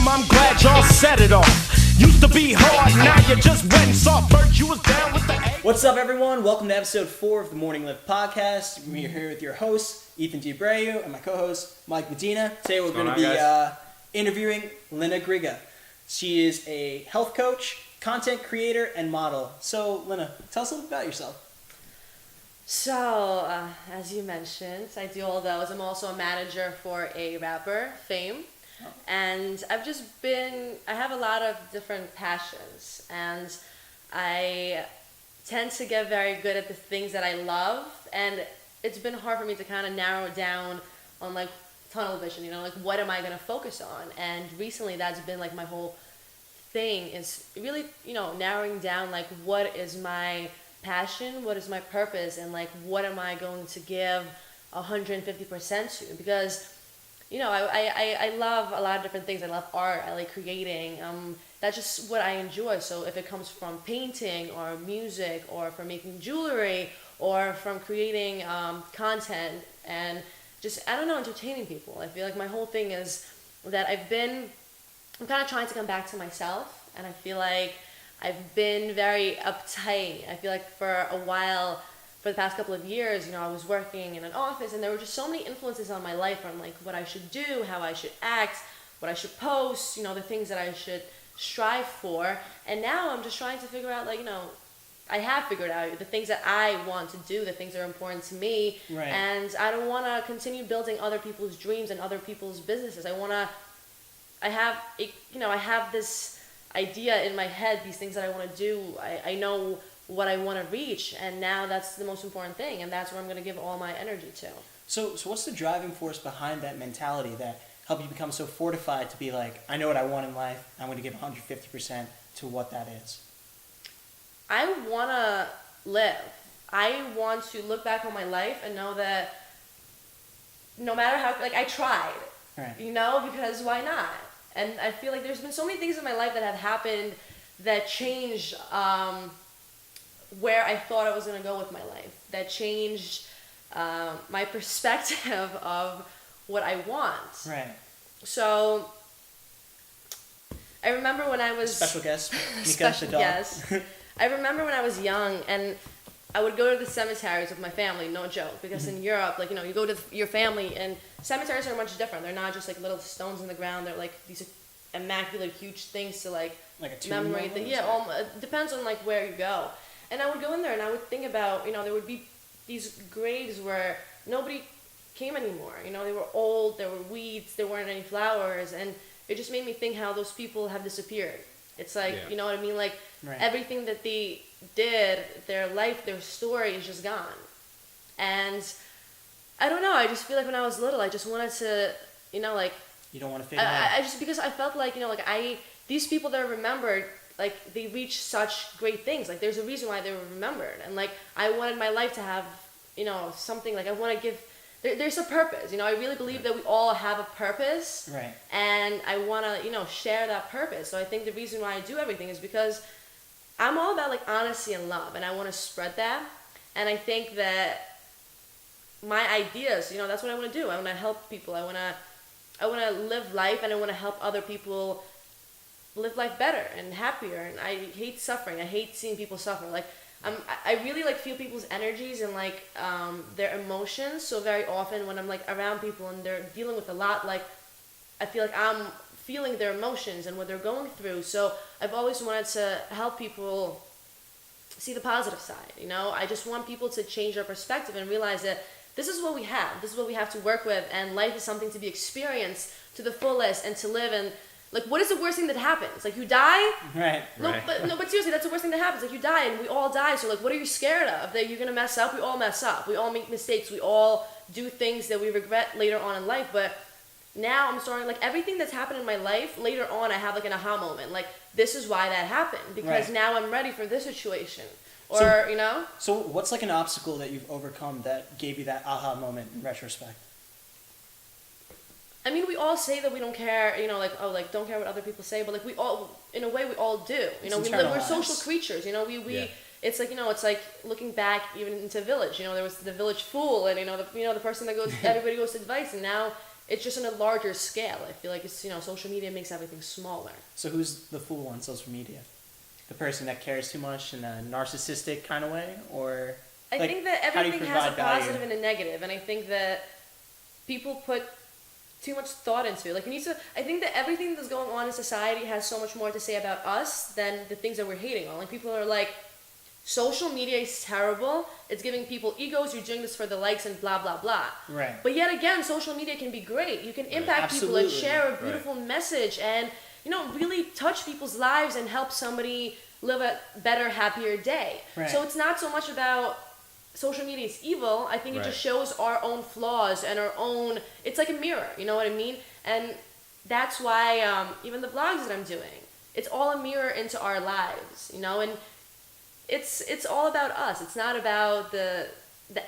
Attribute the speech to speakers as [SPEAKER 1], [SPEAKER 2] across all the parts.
[SPEAKER 1] them, I'm glad y'all set it off. Used to be hard, now you just went and saw Bert, you was down with the A.
[SPEAKER 2] What's up, everyone? Welcome to episode 4 of the Morning Lift podcast. We're here with your host, Ethan G. Abreu, and my co-host, Mike Medina. Today we're going to be interviewing Lina Griga. She is a health coach, content creator, and model. So, Lina, tell us a little about yourself.
[SPEAKER 3] So, as you mentioned, I do all those. I'm also a manager for a rapper, Fame. Oh. And I have a lot of different passions. And I tend to get very good at the things that I love. And it's been hard for me to kind of narrow down on like tunnel vision, like what am I going to focus on? And recently that's been like my whole thing is really, narrowing down like what is my passion, what is my purpose, and like what am I going to give 150% to? Because I love a lot of different things. I love art, I like creating, that's just what I enjoy. So if it comes from painting or music or from making jewelry or from creating content and just, entertaining people, I feel like my whole thing is that I'm kind of trying to come back to myself, and I feel like I've been very uptight. I feel like for a while, for the past couple of years, I was working in an office, and there were just so many influences on my life on like what I should do, how I should act, what I should post, the things that I should strive for. And now I'm just trying to figure out, I have figured out the things that I want to do, the things that are important to me.
[SPEAKER 2] Right.
[SPEAKER 3] And I don't want to continue building other people's dreams and other people's businesses. I have this idea in my head, these things that I want to do. I know what I want to reach, and now that's the most important thing, and that's where I'm going to give all my energy to.
[SPEAKER 2] So what's the driving force behind that mentality that helped you become so fortified to be like, I know what I want in life, I'm going to give 150% to what that is?
[SPEAKER 3] I want to live. I want to look back on my life and know that no matter how, I tried,
[SPEAKER 2] right.
[SPEAKER 3] Because why not? And I feel like there's been so many things in my life that have happened that changed where I thought I was going to go with my life. That changed my perspective of what I want.
[SPEAKER 2] Right.
[SPEAKER 3] So I remember when I was...
[SPEAKER 2] Special guest.
[SPEAKER 3] Special guest. I remember when I was young, and I would go to the cemeteries with my family, no joke, because in Europe, you go to your family, and cemeteries are much different. They're not just like little stones in the ground. They're like these immaculate, huge things to like
[SPEAKER 2] a tomb
[SPEAKER 3] commemorate. It depends on like where you go. And I would go in there and I would think about, there would be these graves where nobody came anymore. They were old, there were weeds, there weren't any flowers, and it just made me think how those people have disappeared. It's like, you know what I mean? Like
[SPEAKER 2] right.
[SPEAKER 3] Everything that they did, their life, their story is just gone. And I don't know, I just feel like when I was little, I just wanted to,
[SPEAKER 2] You don't want to figure out.
[SPEAKER 3] I just, because I felt like, these people that are remembered, they reach such great things. There's a reason why they were remembered. And, I wanted my life to have, something, I want to give, there's a purpose. I really believe that we all have a purpose.
[SPEAKER 2] Right.
[SPEAKER 3] And I want to, share that purpose. So I think the reason why I do everything is because I'm all about, honesty and love. And I want to spread that. And I think that my ideas, that's what I want to do. I want to help people. I want to live life, and I want to help other people live life better and happier. And I hate suffering. I hate seeing people suffer. I really feel people's energies and their emotions. So very often when I'm around people and they're dealing with a lot, I feel like I'm feeling their emotions and what they're going through. So I've always wanted to help people see the positive side. I just want people to change their perspective and realize that this is what we have. This is what we have to work with, and life is something to be experienced to the fullest and to live in. What is the worst thing that happens? You die?
[SPEAKER 2] Right.
[SPEAKER 3] But seriously, that's the worst thing that happens. You die, and we all die. So, what are you scared of? That you're going to mess up? We all mess up. We all make mistakes. We all do things that we regret later on in life. But now I'm starting, everything that's happened in my life, later on I have, an aha moment. This is why that happened. Because now I'm ready for this situation. Or,
[SPEAKER 2] So what's, an obstacle that you've overcome that gave you that aha moment in retrospect?
[SPEAKER 3] I mean, we all say that we don't care, don't care what other people say, but we all, in a way, we all do. We're social creatures. It's it's like looking back even into Village. There was the Village Fool, and the person that goes, everybody goes to advice, and now it's just on a larger scale. I feel like it's, social media makes everything smaller.
[SPEAKER 2] So who's the fool on social media? The person that cares too much in a narcissistic kind of way, or
[SPEAKER 3] I think that everything has a positive and a negative, and I think that people put too much thought into it. Like, I think that everything that's going on in society has so much more to say about us than the things that we're hating on. Like, people are like, social media is terrible. It's giving people egos. You're doing this for the likes and blah, blah, blah.
[SPEAKER 2] Right.
[SPEAKER 3] But yet again, social media can be great. You can impact people and share a beautiful message and, really touch people's lives and help somebody live a better, happier day.
[SPEAKER 2] Right.
[SPEAKER 3] So it's not so much about social media is evil. I think it just shows our own flaws and our own, it's like a mirror, you know what I mean? And that's why even the vlogs that I'm doing, it's all a mirror into our lives, and it's all about us. It's not about the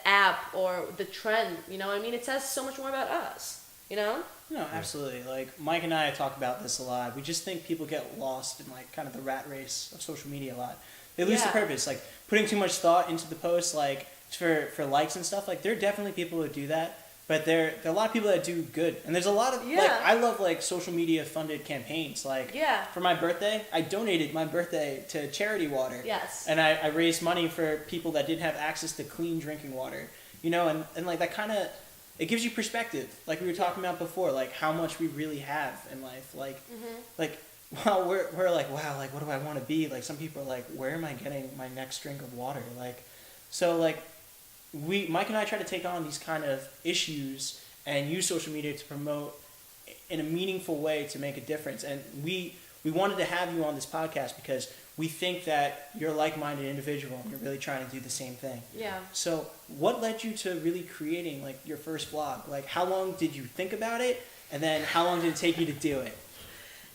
[SPEAKER 3] app or the trend, you know what I mean? It says so much more about us,
[SPEAKER 2] No, absolutely. Like, Mike and I talk about this a lot. We just think people get lost in, like, kind of the rat race of social media a lot. They lose the purpose. Like, putting too much thought into the post, like, for likes and stuff. Like, there are definitely people who do that. But there are a lot of people that do good. And there's a lot of, like, I love, like, social media funded campaigns. Like, for my birthday, I donated my birthday to charity water.
[SPEAKER 3] Yes.
[SPEAKER 2] And I raised money for people that didn't have access to clean drinking water. And like, that kind of, it gives you perspective. Like we were talking about before, like, how much we really have in life. Like, well, we're like, wow, like, what do I want to be? Like, some people are like, where am I getting my next drink of water? Like, so, like, Mike and I try to take on these kind of issues and use social media to promote in a meaningful way to make a difference. And we wanted to have you on this podcast because we think that you're a like-minded individual and you're really trying to do the same thing.
[SPEAKER 3] Yeah.
[SPEAKER 2] So what led you to really creating, like, your first vlog? Like, how long did you think about it? And then how long did it take you to do it?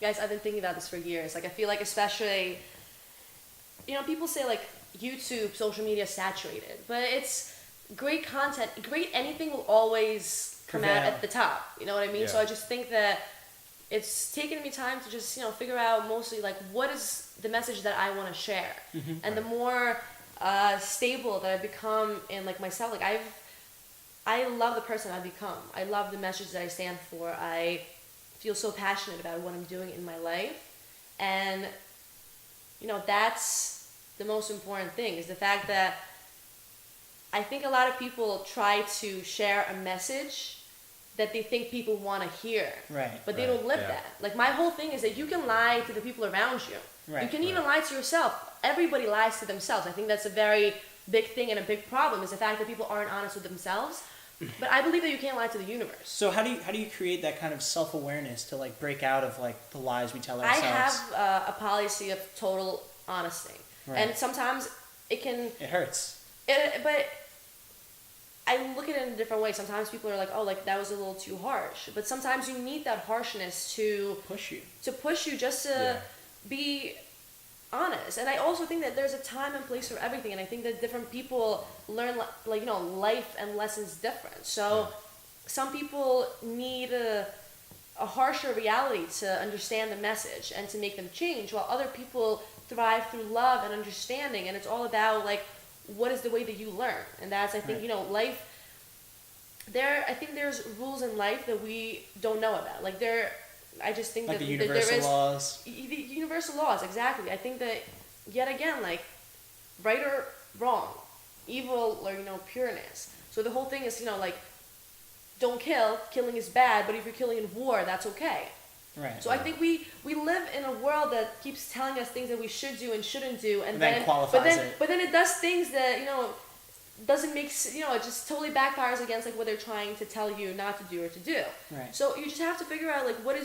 [SPEAKER 3] Guys, I've been thinking about this for years. Like, I feel like especially, people say, like, YouTube, social media is saturated. But it's great content, great anything will always come out at the top. You know what I mean? Yeah. So I just think that it's taken me time to just, figure out mostly, like, what is the message that I want to share. Mm-hmm. And the more stable that I've become in, like, myself, like, I love the person I've become. I love the message that I stand for. I feel so passionate about what I'm doing in my life. And, that's the most important thing, is the fact that I think a lot of people try to share a message that they think people want to hear.
[SPEAKER 2] Right.
[SPEAKER 3] But they don't live that. Like, my whole thing is that you can lie to the people around you.
[SPEAKER 2] Right.
[SPEAKER 3] You can even lie to yourself. Everybody lies to themselves. I think that's a very big thing and a big problem, is the fact that people aren't honest with themselves. But I believe that you can't lie to the universe.
[SPEAKER 2] So how do you create that kind of self-awareness to, like, break out of, like, the lies we tell ourselves?
[SPEAKER 3] I have a policy of total honesty. Right. And sometimes it
[SPEAKER 2] hurts.
[SPEAKER 3] But I look at it in a different way. Sometimes people are like, oh, like, that was a little too harsh. But sometimes you need that harshness to push you just to be honest. And I also think that there's a time and place for everything. And I think that different people learn, like, life and lessons different. So some people need a harsher reality to understand the message and to make them change, while other people thrive through love and understanding. And it's all about, like, what is the way that you learn? And that's, I think, life, I think there's rules in life that we don't know about. Like, I just think
[SPEAKER 2] like
[SPEAKER 3] that
[SPEAKER 2] the universal laws.
[SPEAKER 3] The universal laws, exactly. I think that, yet again, like, right or wrong, evil or, pureness. So the whole thing is, like, don't kill. Killing is bad, but if you're killing in war, that's okay.
[SPEAKER 2] Right.
[SPEAKER 3] So I think we live in a world that keeps telling us things that we should do and shouldn't do, and then
[SPEAKER 2] qualifies it.
[SPEAKER 3] But then it does things that doesn't make it just totally backfires against, like, what they're trying to tell you not to do or to do.
[SPEAKER 2] Right.
[SPEAKER 3] So you just have to figure out, like, what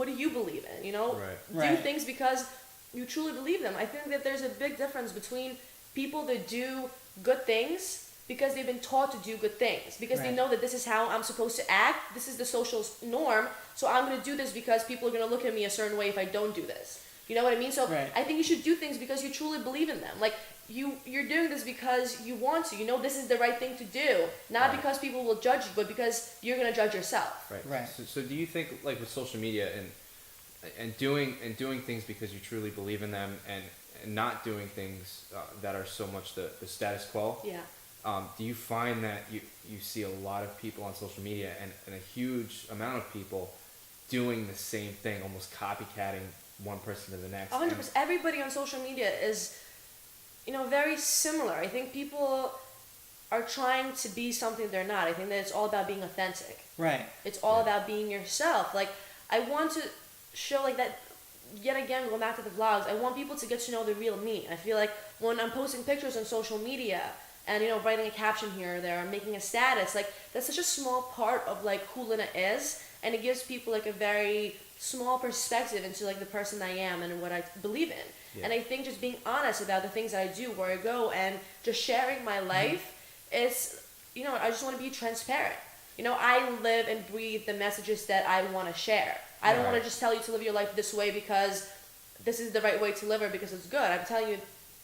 [SPEAKER 3] do you believe in?
[SPEAKER 2] Right.
[SPEAKER 3] Do things because you truly believe them. I think that there's a big difference between people that do good things because they've been taught to do good things, because they know that this is how I'm supposed to act, this is the social norm, so I'm going to do this because people are going to look at me a certain way if I don't do this. You know what I mean? So I think you should do things because you truly believe in them. Like, you're doing this because you want to. This is the right thing to do, not because people will judge you, but because you're going to judge yourself.
[SPEAKER 4] Right. So do you think, like, with social media and doing things because you truly believe in them, and not doing things that are so much the status quo?
[SPEAKER 3] Yeah.
[SPEAKER 4] Do you find that you see a lot of people on social media and a huge amount of people doing the same thing, almost copycatting one person to the next?
[SPEAKER 3] 100%. Everybody on social media is, very similar. I think people are trying to be something they're not. I think that it's all about being authentic.
[SPEAKER 2] Right.
[SPEAKER 3] It's all about being yourself. Like, I want to show like that. Yet again, going back to the vlogs, I want people to get to know the real me. I feel like when I'm posting pictures on social media and, writing a caption here or there, or making a status, like, that's such a small part of, like, who Lina is, and it gives people, like, a very small perspective into, like, the person I am and what I believe in. Yeah. And I think just being honest about the things that I do, where I go, and just sharing my life is, I just want to be transparent. I live and breathe the messages that I want to share. I don't want to just tell you to live your life this way because this is the right way to live or because it's good. I'm telling you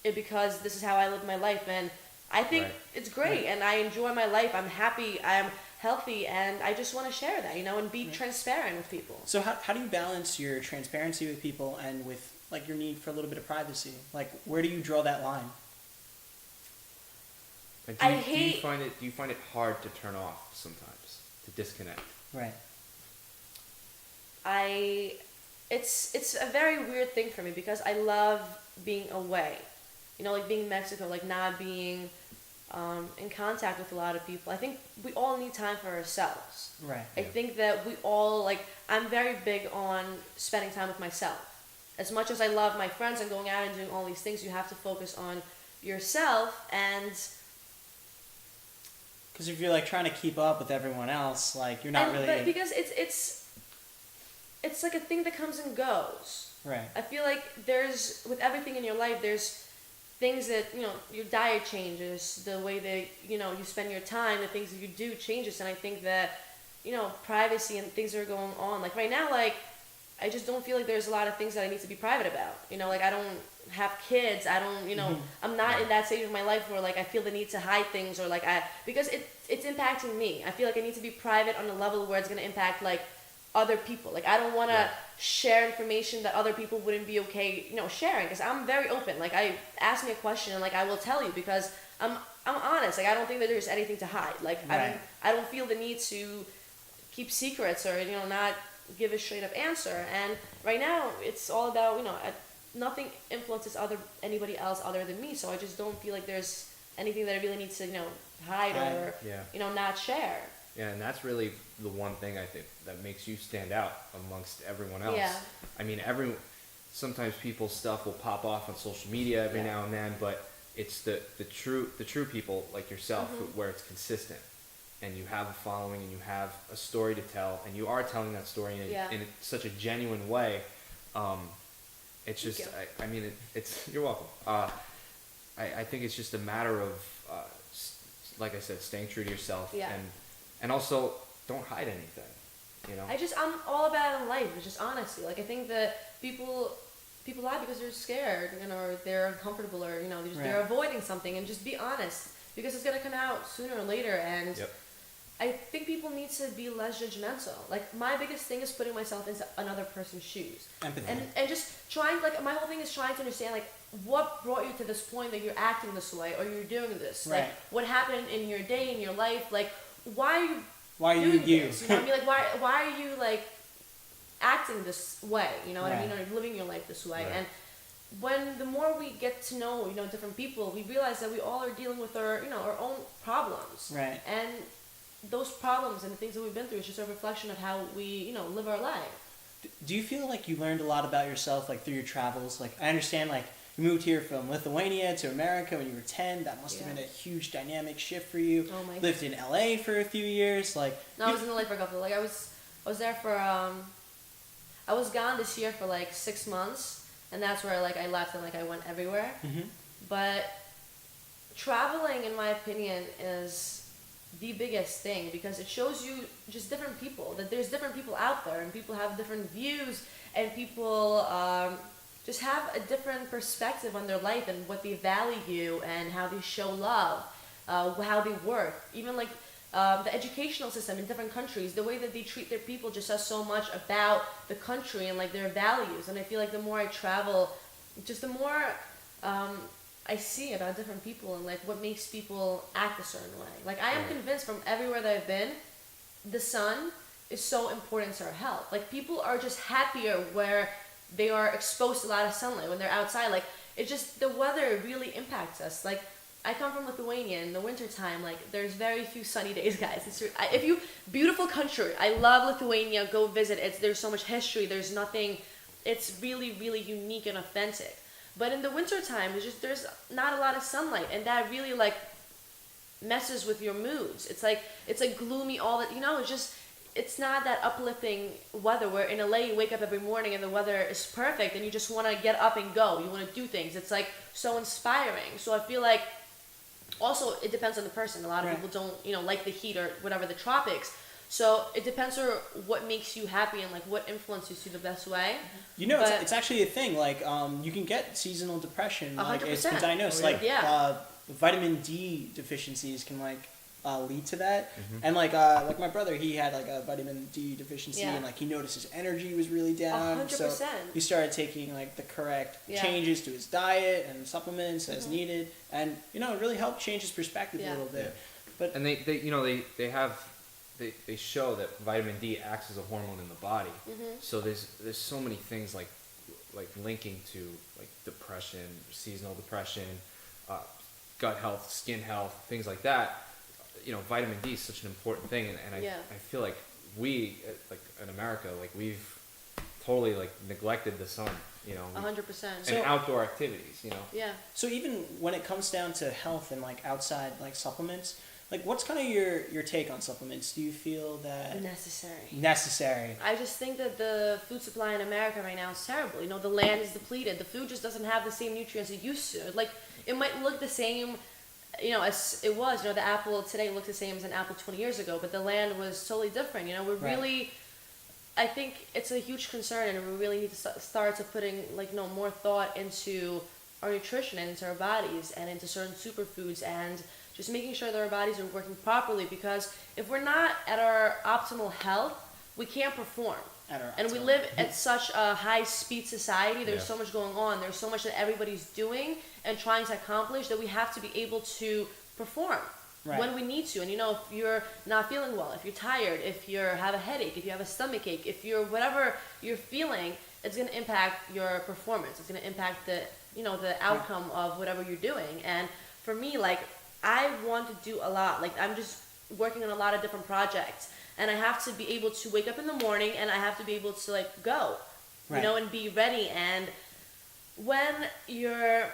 [SPEAKER 3] it because this is how I live my life, and I think it's great, and I enjoy my life. I'm happy, I'm healthy, and I just want to share that, and be transparent with people.
[SPEAKER 2] So how do you balance your transparency with people and with, like, your need for a little bit of privacy? Like, where do you draw that line?
[SPEAKER 4] Do you find it hard to turn off sometimes, to disconnect?
[SPEAKER 2] Right.
[SPEAKER 3] It's a very weird thing for me because I love being away, like being in Mexico, like not being in contact with a lot of people. I think we all need time for ourselves.
[SPEAKER 2] Right.
[SPEAKER 3] I think that we all, like, I'm very big on spending time with myself. As much as I love my friends and going out and doing all these things, you have to focus on yourself. And
[SPEAKER 2] because if you're, like, trying to keep up with everyone else, like, you're not really.
[SPEAKER 3] But because it's like a thing that comes and goes.
[SPEAKER 2] Right.
[SPEAKER 3] I feel like with everything in your life, there's things that, your diet changes, the way that, you spend your time, the things that you do changes. And I think that, privacy and things that are going on. Like right now, like, I just don't feel like there's a lot of things that I need to be private about. Like I don't have kids. I don't, I'm not in that stage of my life where, like, I feel the need to hide things or, like, because it's impacting me. I feel like I need to be private on a level where it's going to impact, like, other people. Like, I don't want to share information that other people wouldn't be okay, sharing, because I'm very open. Like, ask me a question and, like, I will tell you because I'm honest. Like, I don't think that there's anything to hide. Like, I don't feel the need to keep secrets or, not give a straight up answer. And right now it's all about, nothing influences anybody else other than me. So I just don't feel like there's anything that I really need to, hide or, not share.
[SPEAKER 4] Yeah, and that's really the one thing I think that makes you stand out amongst everyone else.
[SPEAKER 3] Yeah.
[SPEAKER 4] I mean, sometimes people's stuff will pop off on social media every now and then, but it's the true people like yourself where it's consistent, and you have a following and you have a story to tell, and you are telling that story in such a genuine way. It's just, you're welcome. I think it's just a matter of, like I said, staying true to yourself, and also don't hide anything,
[SPEAKER 3] I'm all about in life. It's just honesty. Like, I think that people lie because they're scared, or they're uncomfortable, or, they're avoiding something, and just be honest because it's going to come out sooner or later. And I think people need to be less judgmental. Like, my biggest thing is putting myself into another person's shoes.
[SPEAKER 2] Empathy.
[SPEAKER 3] And just trying, like, my whole thing is trying to understand, like, what brought you to this point that you're acting this way or you're doing this.
[SPEAKER 2] Right.
[SPEAKER 3] Like, what happened in your day, in your life, like, why are you
[SPEAKER 2] you
[SPEAKER 3] doing this? You know what I mean? Like, why are you, like, acting this way? You know what I mean? Or living your life this way. And the more we get to know, different people, we realize that we all are dealing with our own problems.
[SPEAKER 2] Right.
[SPEAKER 3] And those problems and the things that we've been through is just a reflection of how we, live our life.
[SPEAKER 2] Do you feel like you learned a lot about yourself, like, through your travels? Like, I understand, like, you moved here from Lithuania to America when you were 10. That must have been a huge dynamic shift for you.
[SPEAKER 3] Oh my God.
[SPEAKER 2] Lived in LA for a few years. Like,
[SPEAKER 3] no, I was in LA for a couple. Like, I was there for I was gone this year for like 6 months, and that's where, like, I left and, like, I went everywhere. But traveling, in my opinion, is the biggest thing because it shows you just different people, that there's different people out there, and people have different views, and people just have a different perspective on their life and what they value and how they show love, how they work. Even, like, the educational system in different countries, the way that they treat their people just says so much about the country and, like, their values. And I feel like the more I travel, just the more I see about different people and like what makes people act a certain way. Like I am convinced from everywhere that I've been, the sun is so important to our health. Like people are just happier where they are exposed to a lot of sunlight when they're outside. Like it just, the weather really impacts us. Like I come from Lithuania in the wintertime, like there's very few sunny days, guys. Beautiful country. I love Lithuania, go visit. There's so much history, there's nothing, it's really, really unique and authentic. But in the wintertime, there's not a lot of sunlight, and that really like messes with your moods. It's like gloomy all that, it's not that uplifting weather where in LA you wake up every morning and the weather is perfect and you just want to get up and go. You want to do things. It's like so inspiring. So I feel like also it depends on the person. A lot of people don't, like the heat or whatever, the tropics. So it depends on what makes you happy and like what influences you the best way.
[SPEAKER 2] It's actually a thing. Like you can get seasonal depression.
[SPEAKER 3] 100%.
[SPEAKER 2] Like it's been diagnosed. Vitamin D deficiencies can lead to that. And like my brother, he had like a vitamin D deficiency, and like he noticed his energy was really down.
[SPEAKER 3] 100%.
[SPEAKER 2] So he started taking like the correct changes to his diet and supplements as needed, and it really helped change his perspective a little bit. But
[SPEAKER 4] they show that vitamin D acts as a hormone in the body. So there's so many things like linking to like depression, seasonal depression, gut health, skin health, things like that. Vitamin D is such an important thing, and I feel like we like in America, like we've totally like neglected the sun.
[SPEAKER 3] 100%.
[SPEAKER 4] And outdoor activities.
[SPEAKER 3] Yeah.
[SPEAKER 2] So even when it comes down to health and like outside like supplements, like what's kind of your take on supplements? Do you feel that necessary?
[SPEAKER 3] I just think that the food supply in America right now is terrible. The land is depleted. The food just doesn't have the same nutrients it used to. Like it might look the same, as it was. The apple today looks the same as an apple 20 years ago, but the land was totally different. We're really, I think it's a huge concern, and we really need to start to putting more thought into our nutrition and into our bodies and into certain superfoods and just making sure that our bodies are working properly, because if we're not at our optimal health, we can't perform. And we live at such a high-speed society. There's so much going on. There's so much that everybody's doing and trying to accomplish that we have to be able to perform when we need to. And if you're not feeling well, if you're tired, if you have a headache, if you have a stomach ache, if you're whatever you're feeling, it's going to impact your performance. It's going to impact the outcome of whatever you're doing. And for me, I want to do a lot. I'm just working on a lot of different projects, and I have to be able to wake up in the morning and I have to be able to go, and be ready. And when you're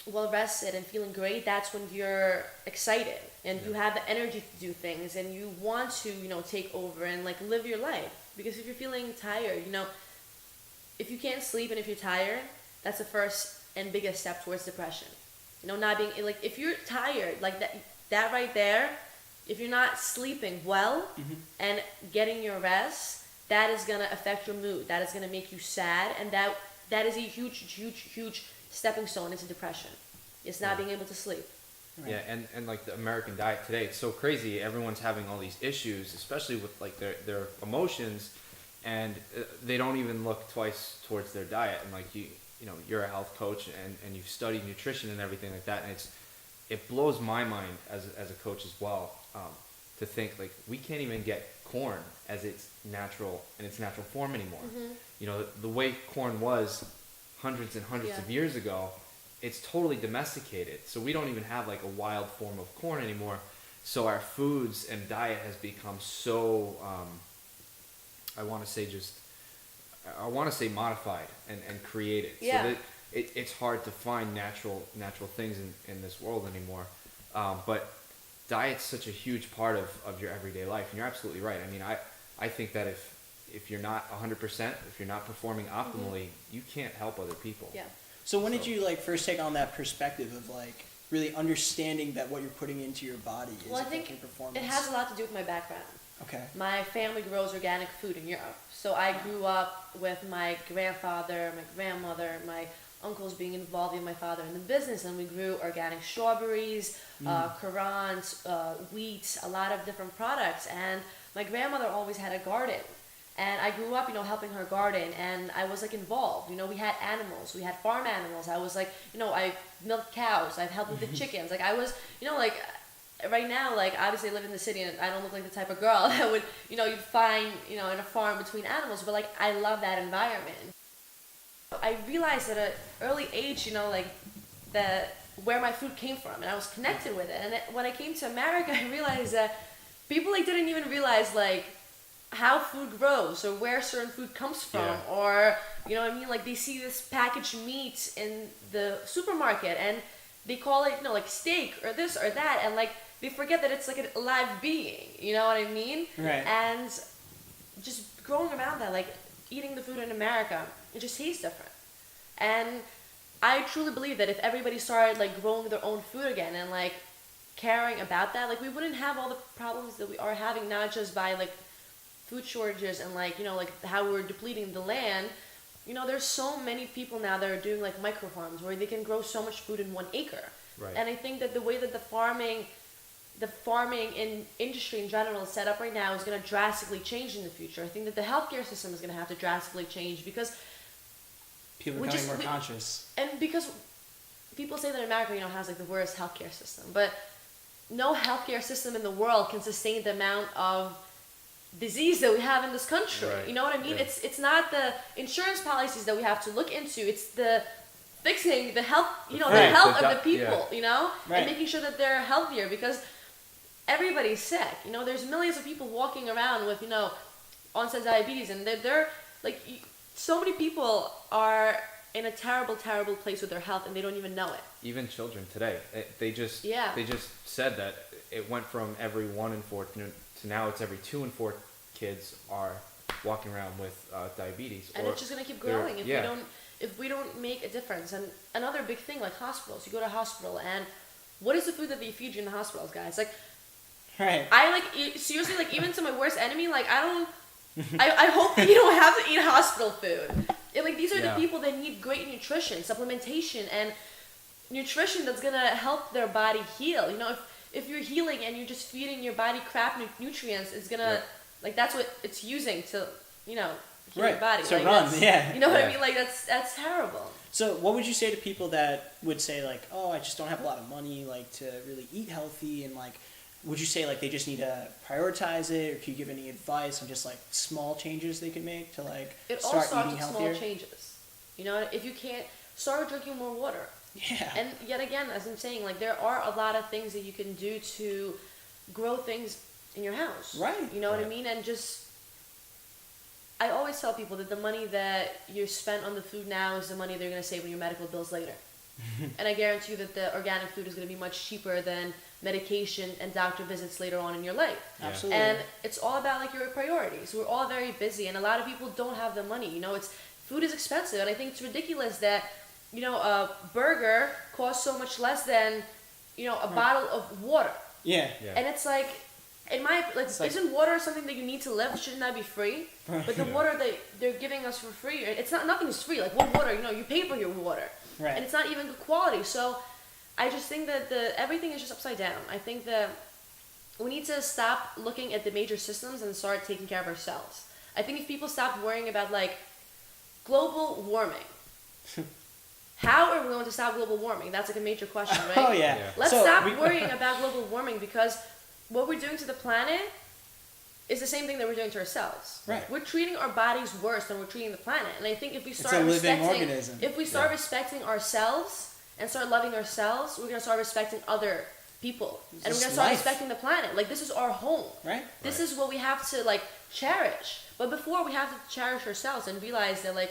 [SPEAKER 3] well rested and feeling great, that's when you're excited and you have the energy to do things and you want to, take over and live your life. Because if you're feeling tired, if you can't sleep and if you're tired, that's the first and biggest step towards depression. Not being if you're tired, that right there, if you're not sleeping well and getting your rest, that is gonna affect your mood. That is gonna make you sad, and that is a huge stepping stone into depression. It's not being able to sleep.
[SPEAKER 4] Right. Yeah, and the American diet today, it's so crazy. Everyone's having all these issues, especially with their emotions, and they don't even look twice towards their diet. And you're a health coach and you've studied nutrition and everything like that, and it blows my mind as a coach as well, to think we can't even get corn as its natural form anymore. The way corn was hundreds and hundreds of years ago, it's totally domesticated, so we don't even have a wild form of corn anymore. So our foods and diet has become so I want to say modified and created. So that it's hard to find natural things in this world anymore. But diet's such a huge part of your everyday life. And you're absolutely right. I mean, I think that if you're not 100%, if you're not performing optimally, you can't help other people.
[SPEAKER 2] Yeah. So when did you first take on that perspective of really understanding that what you're putting into your body is affecting performance?
[SPEAKER 3] It has a lot to do with my background.
[SPEAKER 2] Okay.
[SPEAKER 3] My family grows organic food in Europe. So I grew up with my grandfather, my grandmother, my uncles being involved with my father in the business, and we grew organic strawberries, currants, wheat, a lot of different products. And my grandmother always had a garden. And I grew up, helping her garden, and I was like involved. We had animals, we had farm animals. I was like, I milked cows, I've helped with the chickens. Like I was, like right now, like obviously I live in the city and I don't look like the type of girl that would, you'd find, in a farm between animals, but like I love that environment. I realized at an early age, like that where my food came from, and I was connected with it. And when I came to America, I realized that people like didn't even realize like how food grows or where certain food comes from, or like they see this packaged meat in the supermarket and they call it like steak or this or that, and like they forget that it's like a live being, you know what I mean?
[SPEAKER 2] Right.
[SPEAKER 3] And just growing around that, like eating the food in America, it just tastes different. And I truly believe that if everybody started like growing their own food again and like caring about that, like we wouldn't have all the problems that we are having, not just by like food shortages and like like how we're depleting the land. There's so many people now that are doing like micro farms where they can grow so much food in 1 acre.
[SPEAKER 4] Right.
[SPEAKER 3] And I think that the way that the farming in industry in general is set up right now is going to drastically change in the future. I think that the healthcare system is going to have to drastically change because
[SPEAKER 2] people are becoming more conscious.
[SPEAKER 3] And because people say that America, has like the worst healthcare system, but no healthcare system in the world can sustain the amount of disease that we have in this country.
[SPEAKER 4] Right.
[SPEAKER 3] You know what I mean?
[SPEAKER 4] Yeah.
[SPEAKER 3] It's not the insurance policies that we have to look into. It's the fixing the health, the health of the people,
[SPEAKER 2] Right.
[SPEAKER 3] and making sure that they're healthier, because everybody's sick. There's millions of people walking around with, onset diabetes, and they're like, so many people are in a terrible, terrible place with their health, and they don't even know it.
[SPEAKER 4] Even children today, they just said that it went from every 1 in 4 to now it's every 2 in 4 kids are walking around with diabetes.
[SPEAKER 3] And it's just gonna keep growing if we don't make a difference. And another big thing, like hospitals, you go to a hospital, and what is the food that they feed you in the hospitals, guys? Like,
[SPEAKER 2] right.
[SPEAKER 3] I like seriously, like even to my worst enemy, like I hope that you don't have to eat hospital food. Like these are the people that need great nutrition, supplementation, and nutrition that's gonna help their body heal. If you're healing and you're just feeding your body crap nutrients, it's gonna like that's what it's using to heal your body.
[SPEAKER 2] To
[SPEAKER 3] like,
[SPEAKER 2] run,
[SPEAKER 3] You know what I mean? Like that's terrible.
[SPEAKER 2] So what would you say to people that would say like, oh, I just don't have a lot of money like to really eat healthy, and like, would you say like they just need to prioritize it, or can you give any advice on just like small changes they can make to like start eating healthier?
[SPEAKER 3] Small changes. If you can't, start drinking more water.
[SPEAKER 2] Yeah.
[SPEAKER 3] And yet again, as I'm saying, like there are a lot of things that you can do to grow things in your house.
[SPEAKER 2] Right.
[SPEAKER 3] You know what I mean? And just, I always tell people that the money that you spent on the food now is the money they're going to save on your medical bills later. And I guarantee you that the organic food is going to be much cheaper than medication and doctor visits later on in your life.
[SPEAKER 2] Yeah. Absolutely.
[SPEAKER 3] And it's all about like your priorities. We're all very busy, and a lot of people don't have the money. Food is expensive, and I think it's ridiculous that a burger costs so much less than a bottle of water.
[SPEAKER 2] Yeah.
[SPEAKER 3] And it's like, isn't water something that you need to live? Shouldn't that be free? But the water that they're giving us for free, nothing is free. Like what water, you pay for your water.
[SPEAKER 2] Right.
[SPEAKER 3] And it's not even good quality. So I just think that everything is just upside down. I think that we need to stop looking at the major systems and start taking care of ourselves. I think if people stop worrying about like global warming, how are we going to stop global warming? That's like a major question, right?
[SPEAKER 2] Oh yeah.
[SPEAKER 3] Let's stop worrying about global warming, because what we're doing to the planet is the same thing that we're doing to ourselves.
[SPEAKER 2] Right.
[SPEAKER 3] We're treating our bodies worse than we're treating the planet. And I think if we start
[SPEAKER 2] it's a living organism.
[SPEAKER 3] If we start respecting ourselves and start loving ourselves, we're gonna start respecting other people. And we're gonna start respecting the planet. Like this is our home.
[SPEAKER 2] Right.
[SPEAKER 3] This is what we have to like cherish. But before, we have to cherish ourselves and realize that like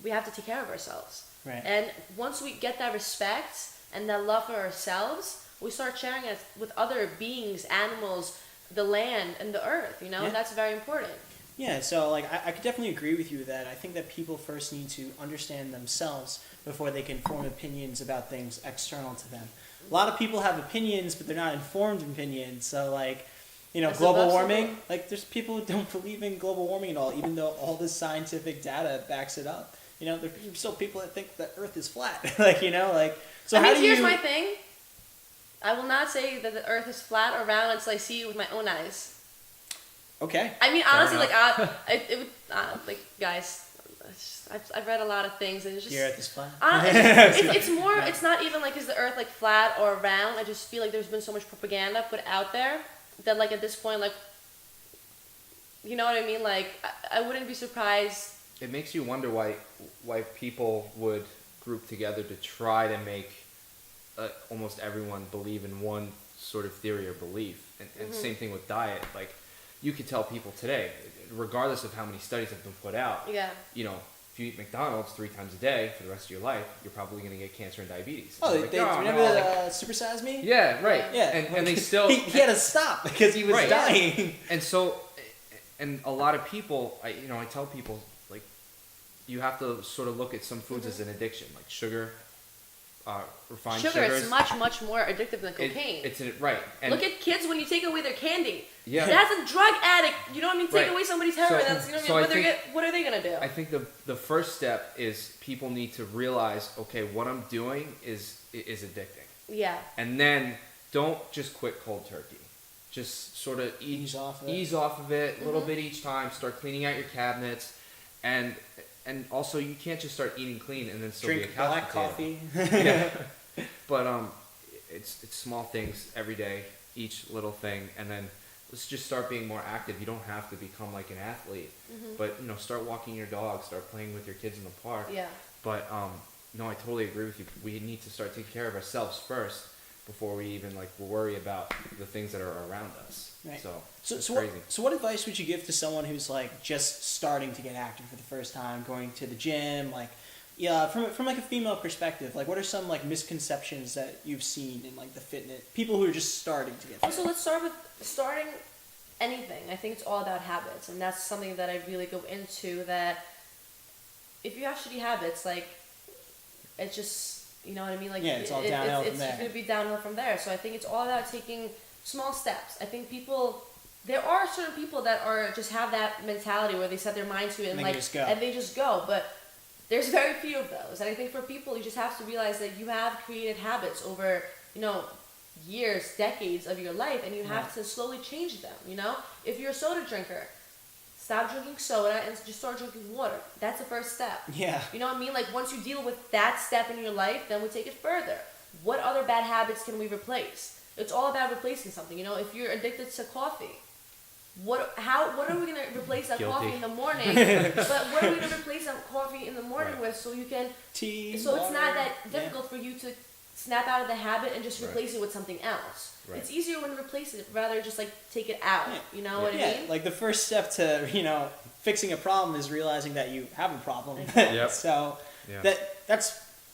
[SPEAKER 3] we have to take care of ourselves.
[SPEAKER 2] Right.
[SPEAKER 3] And once we get that respect and that love for ourselves, we start sharing it with other beings, animals, the land, and the earth, and that's very important.
[SPEAKER 2] Yeah, so like I could definitely agree with you with that. I think that people first need to understand themselves before they can form opinions about things external to them. A lot of people have opinions, but they're not informed opinions. So like, global warming, like there's people who don't believe in global warming at all, even though all this scientific data backs it up. There's still people that think the Earth is flat. So
[SPEAKER 3] here's my thing. I will not say that the Earth is flat or round until I see it with my own eyes.
[SPEAKER 2] Okay.
[SPEAKER 3] I mean, honestly,
[SPEAKER 4] enough.
[SPEAKER 3] like guys, I've read a lot of things, and it's just
[SPEAKER 2] You're at this flat.
[SPEAKER 3] it's more. It's not even like is the Earth like flat or round. I just feel like there's been so much propaganda put out there that like at this point, like, you know what I mean? Like I wouldn't be surprised.
[SPEAKER 4] It makes you wonder why people would group together to try to make almost everyone believe in one sort of theory or belief. And same thing with diet. Like, you could tell people today, regardless of how many studies have been put out,
[SPEAKER 3] Yeah.
[SPEAKER 4] you know, if you eat McDonald's 3 times a day for the rest of your life, you're probably going to get cancer and diabetes.
[SPEAKER 2] Oh,
[SPEAKER 4] like,
[SPEAKER 2] remember the Super Size Me?
[SPEAKER 4] Yeah, right.
[SPEAKER 2] Yeah.
[SPEAKER 4] And they still...
[SPEAKER 2] he had to stop because he was
[SPEAKER 4] Right.
[SPEAKER 2] dying.
[SPEAKER 4] And so, and a lot of people, I tell people, like, you have to sort of look at some foods as an addiction, like sugar, refined
[SPEAKER 3] Sugar
[SPEAKER 4] sugars.
[SPEAKER 3] is much more addictive than cocaine.
[SPEAKER 4] Right. And
[SPEAKER 3] look at kids when you take away their candy.
[SPEAKER 4] Yeah.
[SPEAKER 3] That's a drug addict. You know what I mean? Take
[SPEAKER 4] Right.
[SPEAKER 3] away somebody's heroin.
[SPEAKER 4] So-
[SPEAKER 3] That's, you know what
[SPEAKER 4] so
[SPEAKER 3] I
[SPEAKER 4] I
[SPEAKER 3] mean?
[SPEAKER 4] think-
[SPEAKER 3] What are they gonna do?
[SPEAKER 4] I think the first step is people need to realize, okay, what I'm doing is addicting.
[SPEAKER 3] Yeah.
[SPEAKER 4] And then don't just quit cold turkey. Just sort of
[SPEAKER 2] Ease off of it.
[SPEAKER 4] Ease off of it a little bit each time. Start cleaning out your cabinets, and also you can't just start eating clean and then still be a
[SPEAKER 2] Drink
[SPEAKER 4] couch
[SPEAKER 2] black
[SPEAKER 4] potato.
[SPEAKER 2] coffee.
[SPEAKER 4] Yeah. But it's small things every day, each little thing, and then let's just start being more active. You don't have to become like an athlete, but start walking your dog, start playing with your kids in the park.
[SPEAKER 3] Yeah.
[SPEAKER 4] But no, I totally agree with you. We need to start taking care of ourselves first before we even like worry about the things that are around us.
[SPEAKER 2] Right.
[SPEAKER 4] So it's
[SPEAKER 2] So
[SPEAKER 4] crazy.
[SPEAKER 2] what advice would you give to someone who's like just starting to get active for the first time, going to the gym, like, yeah, from like a female perspective, like what are some like misconceptions that you've seen in like the fitness people who are just starting to get fit?
[SPEAKER 3] Also, let's start with starting anything. I think it's all about habits, and that's something that I really go into. That if you have shitty habits, like it's just, you know what I mean? Like,
[SPEAKER 2] yeah, it's all downhill from there.
[SPEAKER 3] It's going to be downhill from there. So I think it's all about taking small steps. I think there are certain people that are just have that mentality where they set their mind to it and they just go. But there's very few of those. And I think for people, you just have to realize that you have created habits over, years, decades of your life, and you have to slowly change them. If you're a soda drinker, stop drinking soda and just start drinking water. That's the first step.
[SPEAKER 2] Yeah.
[SPEAKER 3] You know what I mean? Like, once you deal with that step in your life, then we take it further. What other bad habits can we replace? It's all about replacing something. If you're addicted to coffee, what are we gonna replace that
[SPEAKER 4] Guilty.
[SPEAKER 3] coffee in the morning? But what are we gonna replace that coffee in the morning with so you can
[SPEAKER 2] Tea,
[SPEAKER 3] so
[SPEAKER 2] water,
[SPEAKER 3] it's not that difficult for you to snap out of the habit and just replace it with something else.
[SPEAKER 4] Right.
[SPEAKER 3] It's easier when you replace it rather just like take it out.
[SPEAKER 2] Yeah.
[SPEAKER 3] You know what I
[SPEAKER 2] Yeah,
[SPEAKER 3] mean?
[SPEAKER 2] like the first step to fixing a problem is realizing that you have a problem.
[SPEAKER 4] Yep.
[SPEAKER 2] So
[SPEAKER 4] Yeah.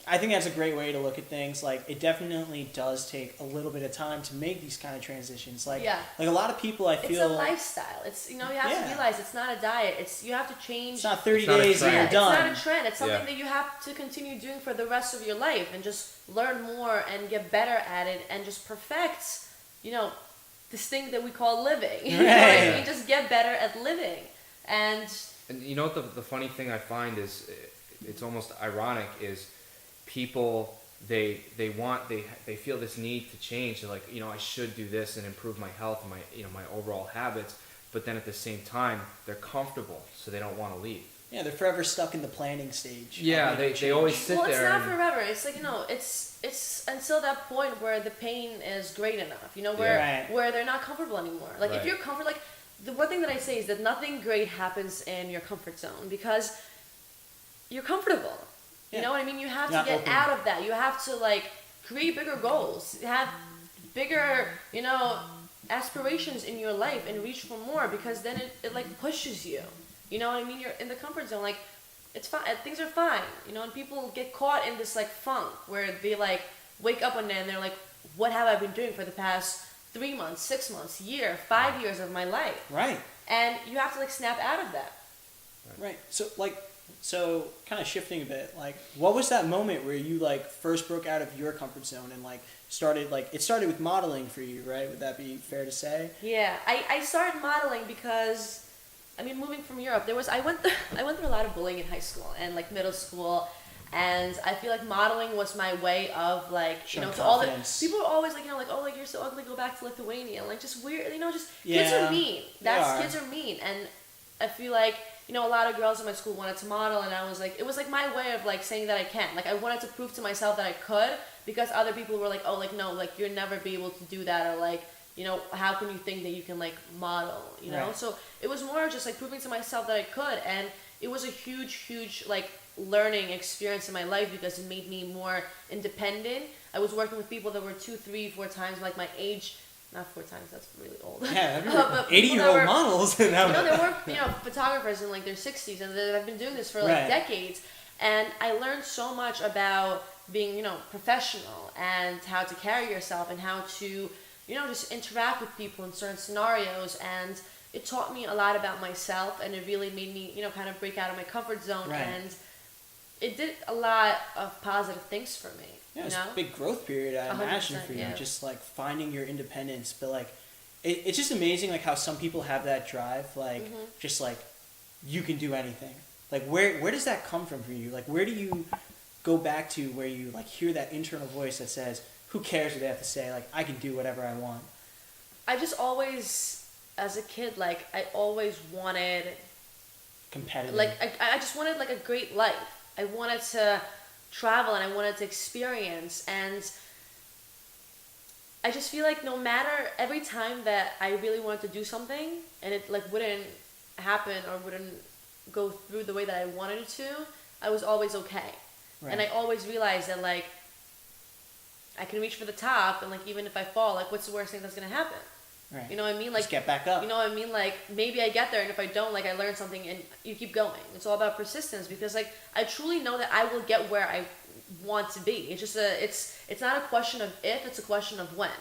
[SPEAKER 2] I think that's a great way to look at things. Like, it definitely does take a little bit of time to make these kind of transitions. Like, like a lot of people, I feel
[SPEAKER 3] it's a lifestyle. It's you have to realize it's not a diet. You have to change.
[SPEAKER 2] It's not 30
[SPEAKER 4] It's not a
[SPEAKER 2] days and
[SPEAKER 4] trend.
[SPEAKER 2] you're done.
[SPEAKER 3] It's not a trend. It's something that you have to continue doing for the rest of your life and just learn more and get better at it and just perfect, this thing that we call living. You know what I mean? Just get better at living. And
[SPEAKER 4] you know what the funny thing I find is, it's almost ironic, is people they feel this need to change. They're like, I should do this and improve my health and my overall habits, but then at the same time they're comfortable, so they don't want to leave.
[SPEAKER 2] Yeah, they're forever stuck in the planning stage.
[SPEAKER 4] Yeah, they always sit
[SPEAKER 3] well, it's
[SPEAKER 4] there.
[SPEAKER 3] not forever. It's like it's until that point where the pain is great enough. Where they're not comfortable anymore. Like if you're comfortable, like the one thing that I say is that nothing great happens in your comfort zone because you're comfortable. You know what I mean? You have to get out of that. You have to create bigger goals, have bigger, aspirations in your life and reach for more, because then it pushes you. You know what I mean? You're in the comfort zone. Like, it's fine. Things are fine. And people get caught in this funk where they wake up one day and they're like, what have I been doing for the past 3 months, 6 months, year, 5 years of my life?
[SPEAKER 2] Right.
[SPEAKER 3] And you have to snap out of that.
[SPEAKER 2] Right. So kind of shifting a bit, what was that moment where you first broke out of your comfort zone and started it started with modeling for you, right? Would that be fair to say?
[SPEAKER 3] Yeah, I started modeling because, moving from Europe, I went through a lot of bullying in high school and middle school, And I feel like modeling was my way of like,
[SPEAKER 2] Showing
[SPEAKER 3] to all the
[SPEAKER 2] confidence.
[SPEAKER 3] people are always like, like, oh, like you're so ugly, go back to Lithuania. Like just weird, just
[SPEAKER 2] Yeah,
[SPEAKER 3] kids are mean.
[SPEAKER 2] they
[SPEAKER 3] Kids are mean. And I feel like, a lot of girls in my school wanted to model, and I was like, it was like my way of like saying that I can. Like I wanted to prove to myself that I could, because other people were like, oh, like no, like you'll never be able to do that, or like, how can you think that you can like model,
[SPEAKER 2] Right.
[SPEAKER 3] So it was more just like proving to myself that I could, and it was a huge like learning experience in my life, because it made me more independent. I was working with people that were 2, 3, 4 times like my age. Not 4 times, that's really old.
[SPEAKER 2] Yeah,
[SPEAKER 3] But
[SPEAKER 2] 80-year-old models.
[SPEAKER 3] there were photographers in like their 60s, and they've been doing this for like
[SPEAKER 2] Right.
[SPEAKER 3] decades. And I learned so much about being, professional, and how to carry yourself, and how to, just interact with people in certain scenarios. And it taught me a lot about myself, and it really made me, kind of break out of my comfort zone.
[SPEAKER 2] Right.
[SPEAKER 3] And it did a lot of positive things for me.
[SPEAKER 2] Yeah, it's a big growth period, I imagine,
[SPEAKER 3] 100%,
[SPEAKER 2] for you.
[SPEAKER 3] yeah.
[SPEAKER 2] Just like finding your independence, but like, it's just amazing, like how some people have that drive, like just like you can do anything. Like where does that come from for you? Like where do you go back to where you like hear that internal voice that says, "Who cares what they have to say? Like I can do whatever I want."
[SPEAKER 3] I just always, as a kid, like I always wanted.
[SPEAKER 2] Competitive.
[SPEAKER 3] Like I just wanted like a great life. I wanted to travel, and I wanted to experience, and I just feel like no matter, every time that I really wanted to do something and it like wouldn't happen or wouldn't go through the way that I wanted it to, I was always okay.
[SPEAKER 2] Right.
[SPEAKER 3] And I always realized that like I can reach for the top, and like even if I fall, like what's the worst thing that's gonna happen?
[SPEAKER 2] Right.
[SPEAKER 3] You know what I mean? Like
[SPEAKER 2] just get back up.
[SPEAKER 3] You know what I mean? Like maybe I get there, and if I don't, like I learn something, and you keep going. It's all about persistence, because like I truly know that I will get where I want to be. It's just it's not a question of if, it's a question of when.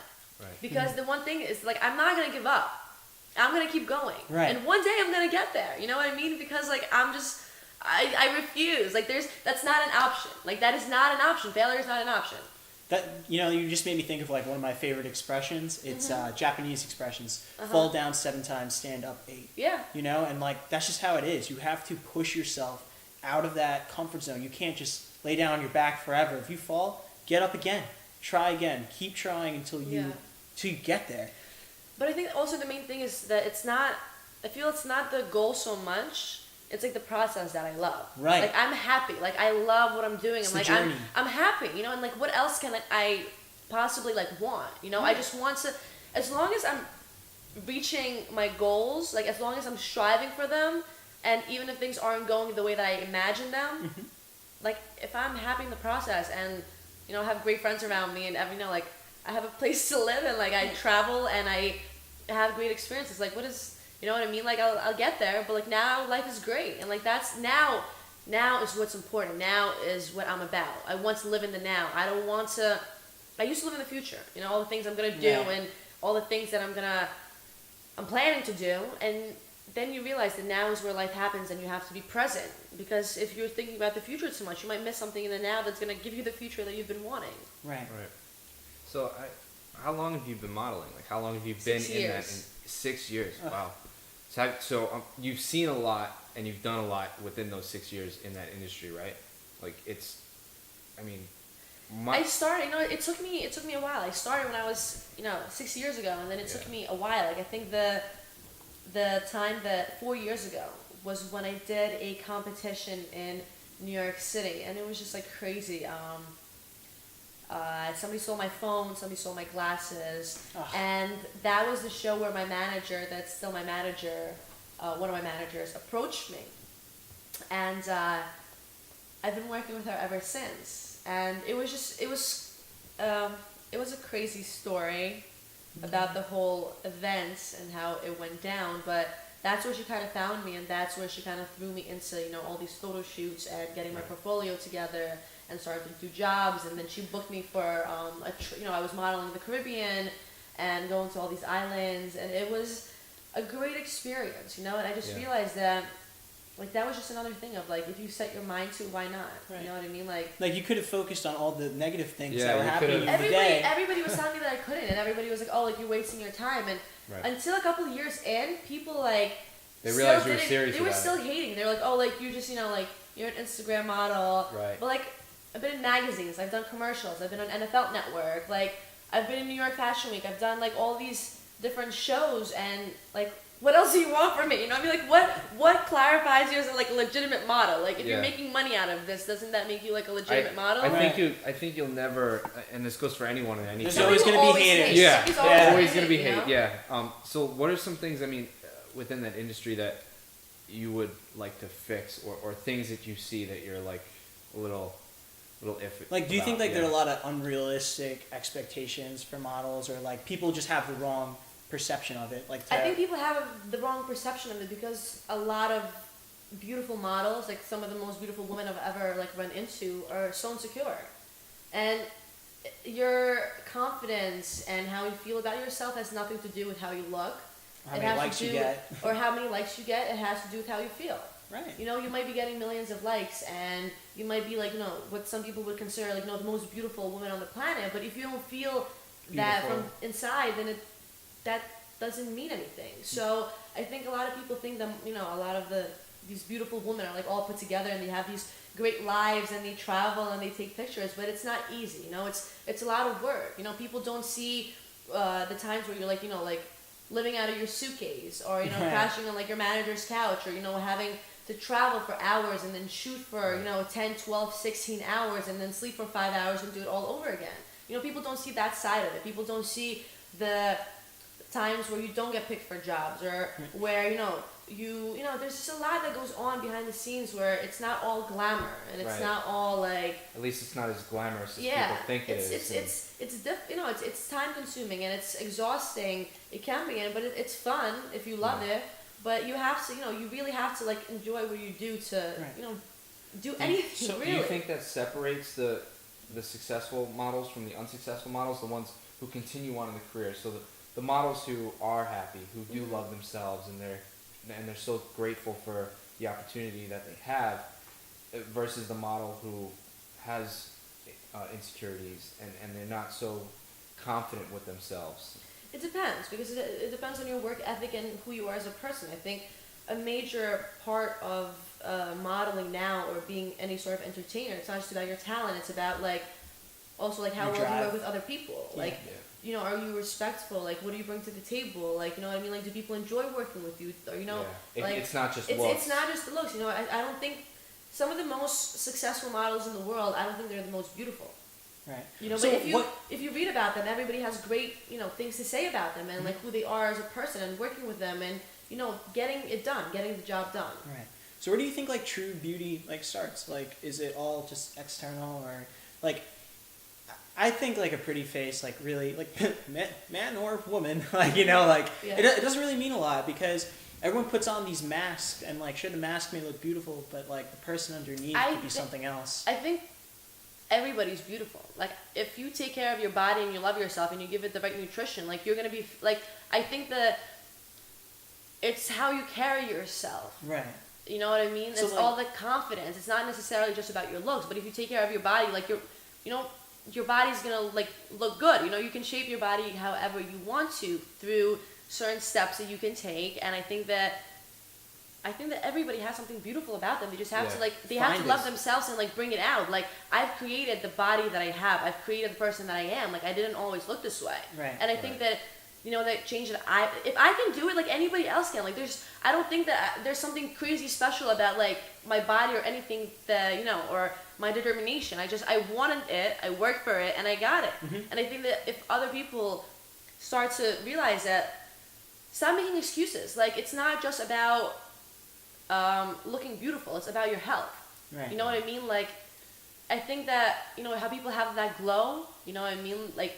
[SPEAKER 4] Right.
[SPEAKER 3] Because the one thing is like I'm not gonna give up. I'm gonna keep going.
[SPEAKER 2] Right.
[SPEAKER 3] And one day I'm gonna get there. You know what I mean? Because like I refuse. Like that's not an option. Like that is not an option. Failure is not an option.
[SPEAKER 2] That you just made me think of like one of my favorite expressions. It's Japanese expressions.
[SPEAKER 3] Uh-huh.
[SPEAKER 2] Fall down 7 times, stand up 8.
[SPEAKER 3] Yeah.
[SPEAKER 2] And like that's just how it is. You have to push yourself out of that comfort zone. You can't just lay down on your back forever. If you fall, get up again. Try again. Keep trying until you get there.
[SPEAKER 3] But I think also the main thing is that I feel it's not the goal so much. It's like the process that I love.
[SPEAKER 2] Right.
[SPEAKER 3] Like I'm happy. Like I love what I'm doing.
[SPEAKER 2] It's
[SPEAKER 3] And
[SPEAKER 2] the
[SPEAKER 3] like
[SPEAKER 2] journey.
[SPEAKER 3] I'm happy, and like what else can I possibly like want? I just want to, as long as I'm reaching my goals, like as long as I'm striving for them, and even if things aren't going the way that I imagine them, like if I'm happy in the process, and I have great friends around me, and like I have a place to live, and like I travel, and I have great experiences, like what is, you know what I mean? Like I'll get there, but like now life is great, and like that's now is what's important. Now is what I'm about. I want to live in the now. I don't want to. I used to live in the future. All the things I'm gonna do, and all the things that I'm planning to do, and then you realize that now is where life happens, and you have to be present, because if you're thinking about the future too much, you might miss something in the now that's gonna give you the future that you've been wanting.
[SPEAKER 2] Right.
[SPEAKER 4] Right. So how long have you been modeling? Like how long have you been
[SPEAKER 3] 6
[SPEAKER 4] in that?
[SPEAKER 3] years.
[SPEAKER 4] 6 years. Wow. So you've seen a lot, and you've done a lot within those 6 years in that industry, right? Like
[SPEAKER 3] I started, it took me a while. I started when I was, 6 years ago, and then it took me a while. Like I think the time that 4 years ago was when I did a competition in New York City, and it was just like crazy. Somebody stole my phone, somebody stole my glasses, and that was the show where my manager, that's still my manager, one of my managers, approached me, and I've been working with her ever since. And it was a crazy story about the whole event and how it went down, but that's where she kind of found me, and that's where she kind of threw me into all these photo shoots and getting my portfolio together, and started to do jobs. And then she booked me for I was modeling in the Caribbean and going to all these islands, and it was a great experience, and I just realized that that was just another thing of if you set your mind to, why not? Right. You know what I mean? Like
[SPEAKER 2] you could have focused on all the negative things that were happening in the
[SPEAKER 3] everybody,
[SPEAKER 2] day.
[SPEAKER 3] Everybody was telling me that I couldn't, and everybody was like, "Oh, you're wasting your time." And until a couple of years in, people
[SPEAKER 4] they realized you were serious.
[SPEAKER 3] They were still hating. They were like, "Oh, you're just you're an Instagram model."
[SPEAKER 4] Right.
[SPEAKER 3] But I've been in magazines, I've done commercials, I've been on NFL Network, like I've been in New York Fashion Week, I've done like all these different shows, and like what else do you want from me? You know, I mean, like what clarifies you as a, like a legitimate model? Like if you're making money out of this, doesn't that make you like a legitimate model?
[SPEAKER 4] I think you'll never, and this goes for anyone in any.
[SPEAKER 2] There's always going to be haters.
[SPEAKER 4] Yeah, always going to be hate. Yeah. So what are some things? I mean, within that industry that you would like to fix, or things that you see that you're like a little iffy?
[SPEAKER 2] Like, do you think like there are a lot of unrealistic expectations for models, or like people just have the wrong perception of it? Like,
[SPEAKER 3] I think people have the wrong perception of it because a lot of beautiful models, like some of the most beautiful women I've ever like run into, are so insecure, and your confidence and how you feel about yourself has nothing to do with how you look.
[SPEAKER 2] How many likes you get.
[SPEAKER 3] Or how many likes you get. It has to do with how you feel.
[SPEAKER 2] Right.
[SPEAKER 3] You know, you might be getting millions of likes, and you might be like, you know, what some people would consider like, you know, the most beautiful woman on the planet. But if you don't feel that from inside, then that doesn't mean anything. So I think a lot of people think that, you know, a lot of these beautiful women are like all put together, and they have these great lives, and they travel and they take pictures, but it's not easy. You know, it's a lot of work. You know, people don't see the times where you're like, you know, like living out of your suitcase, or, you know, crashing on like your manager's couch, or, you know, having to travel for hours and then shoot for, you know, 10, 12, 16 hours, and then sleep for 5 hours and do it all over again. You know, people don't see that side of it. People don't see the times where you don't get picked for jobs, or where, you know, there's just a lot that goes on behind the scenes where it's not all glamour, and it's not all like,
[SPEAKER 4] at least it's not as glamorous as people think it is.
[SPEAKER 3] It's time consuming, and it's exhausting. It can be, but it's fun if you love it. But you have to, you know, you really have to like enjoy what you do to, you know, do anything.
[SPEAKER 4] So
[SPEAKER 3] really.
[SPEAKER 4] do you think that separates the successful models from the unsuccessful models, the ones who continue on in the career? So the models who are happy, who do love themselves, and they're so grateful for the opportunity that they have, versus the model who has insecurities, and they're not so confident with themselves.
[SPEAKER 3] It depends, because it depends on your work ethic and who you are as a person. I think a major part of modeling now, or being any sort of entertainer, it's not just about your talent, it's about like also like how well you work with other people. Like, you know, are you respectful? Like, what do you bring to the table? Like, you know what I mean? Like, do people enjoy working with you? Or, you know, like,
[SPEAKER 4] it's not just looks.
[SPEAKER 3] It's not just the looks. You know, I don't think some of the most successful models in the world, I don't think they're the most beautiful.
[SPEAKER 2] Right.
[SPEAKER 3] You know,
[SPEAKER 2] so
[SPEAKER 3] but if you read about them, everybody has great, you know, things to say about them, and like who they are as a person, and working with them, and, you know, getting it done, getting the job done.
[SPEAKER 2] Right. So where do you think like true beauty like starts? Like, is it all just external, or like? I think like a pretty face, like really, like man or woman, like, you know, like it doesn't really mean a lot, because everyone puts on these masks, and like sure, the mask may look beautiful, but like the person underneath could be something else.
[SPEAKER 3] I think everybody's beautiful. Like, if you take care of your body and you love yourself and you give it the right nutrition, like, you're gonna be like, I think that it's how you carry yourself. Right. You know what I mean? So it's like, all the confidence. It's not necessarily just about your looks, but if you take care of your body, like, your body's gonna like look good. You know, you can shape your body however you want to through certain steps that you can take, and I think that everybody has something beautiful about them. They just have to like, they have to love themselves and like bring it out. Like, I've created the body that I have. I've created the person that I am. Like, I didn't always look this way. Right. And I think that, you know, that change that if I can do it, like anybody else can. Like, I don't think that there's something crazy special about like my body or anything that, you know, or my determination. I wanted it, I worked for it, and I got it. And I think that if other people start to realize that, stop making excuses. Like, it's not just about looking beautiful, it's about your health. Right. You know what I mean? Like, I think that, you know, how people have that glow, you know what I mean? Like,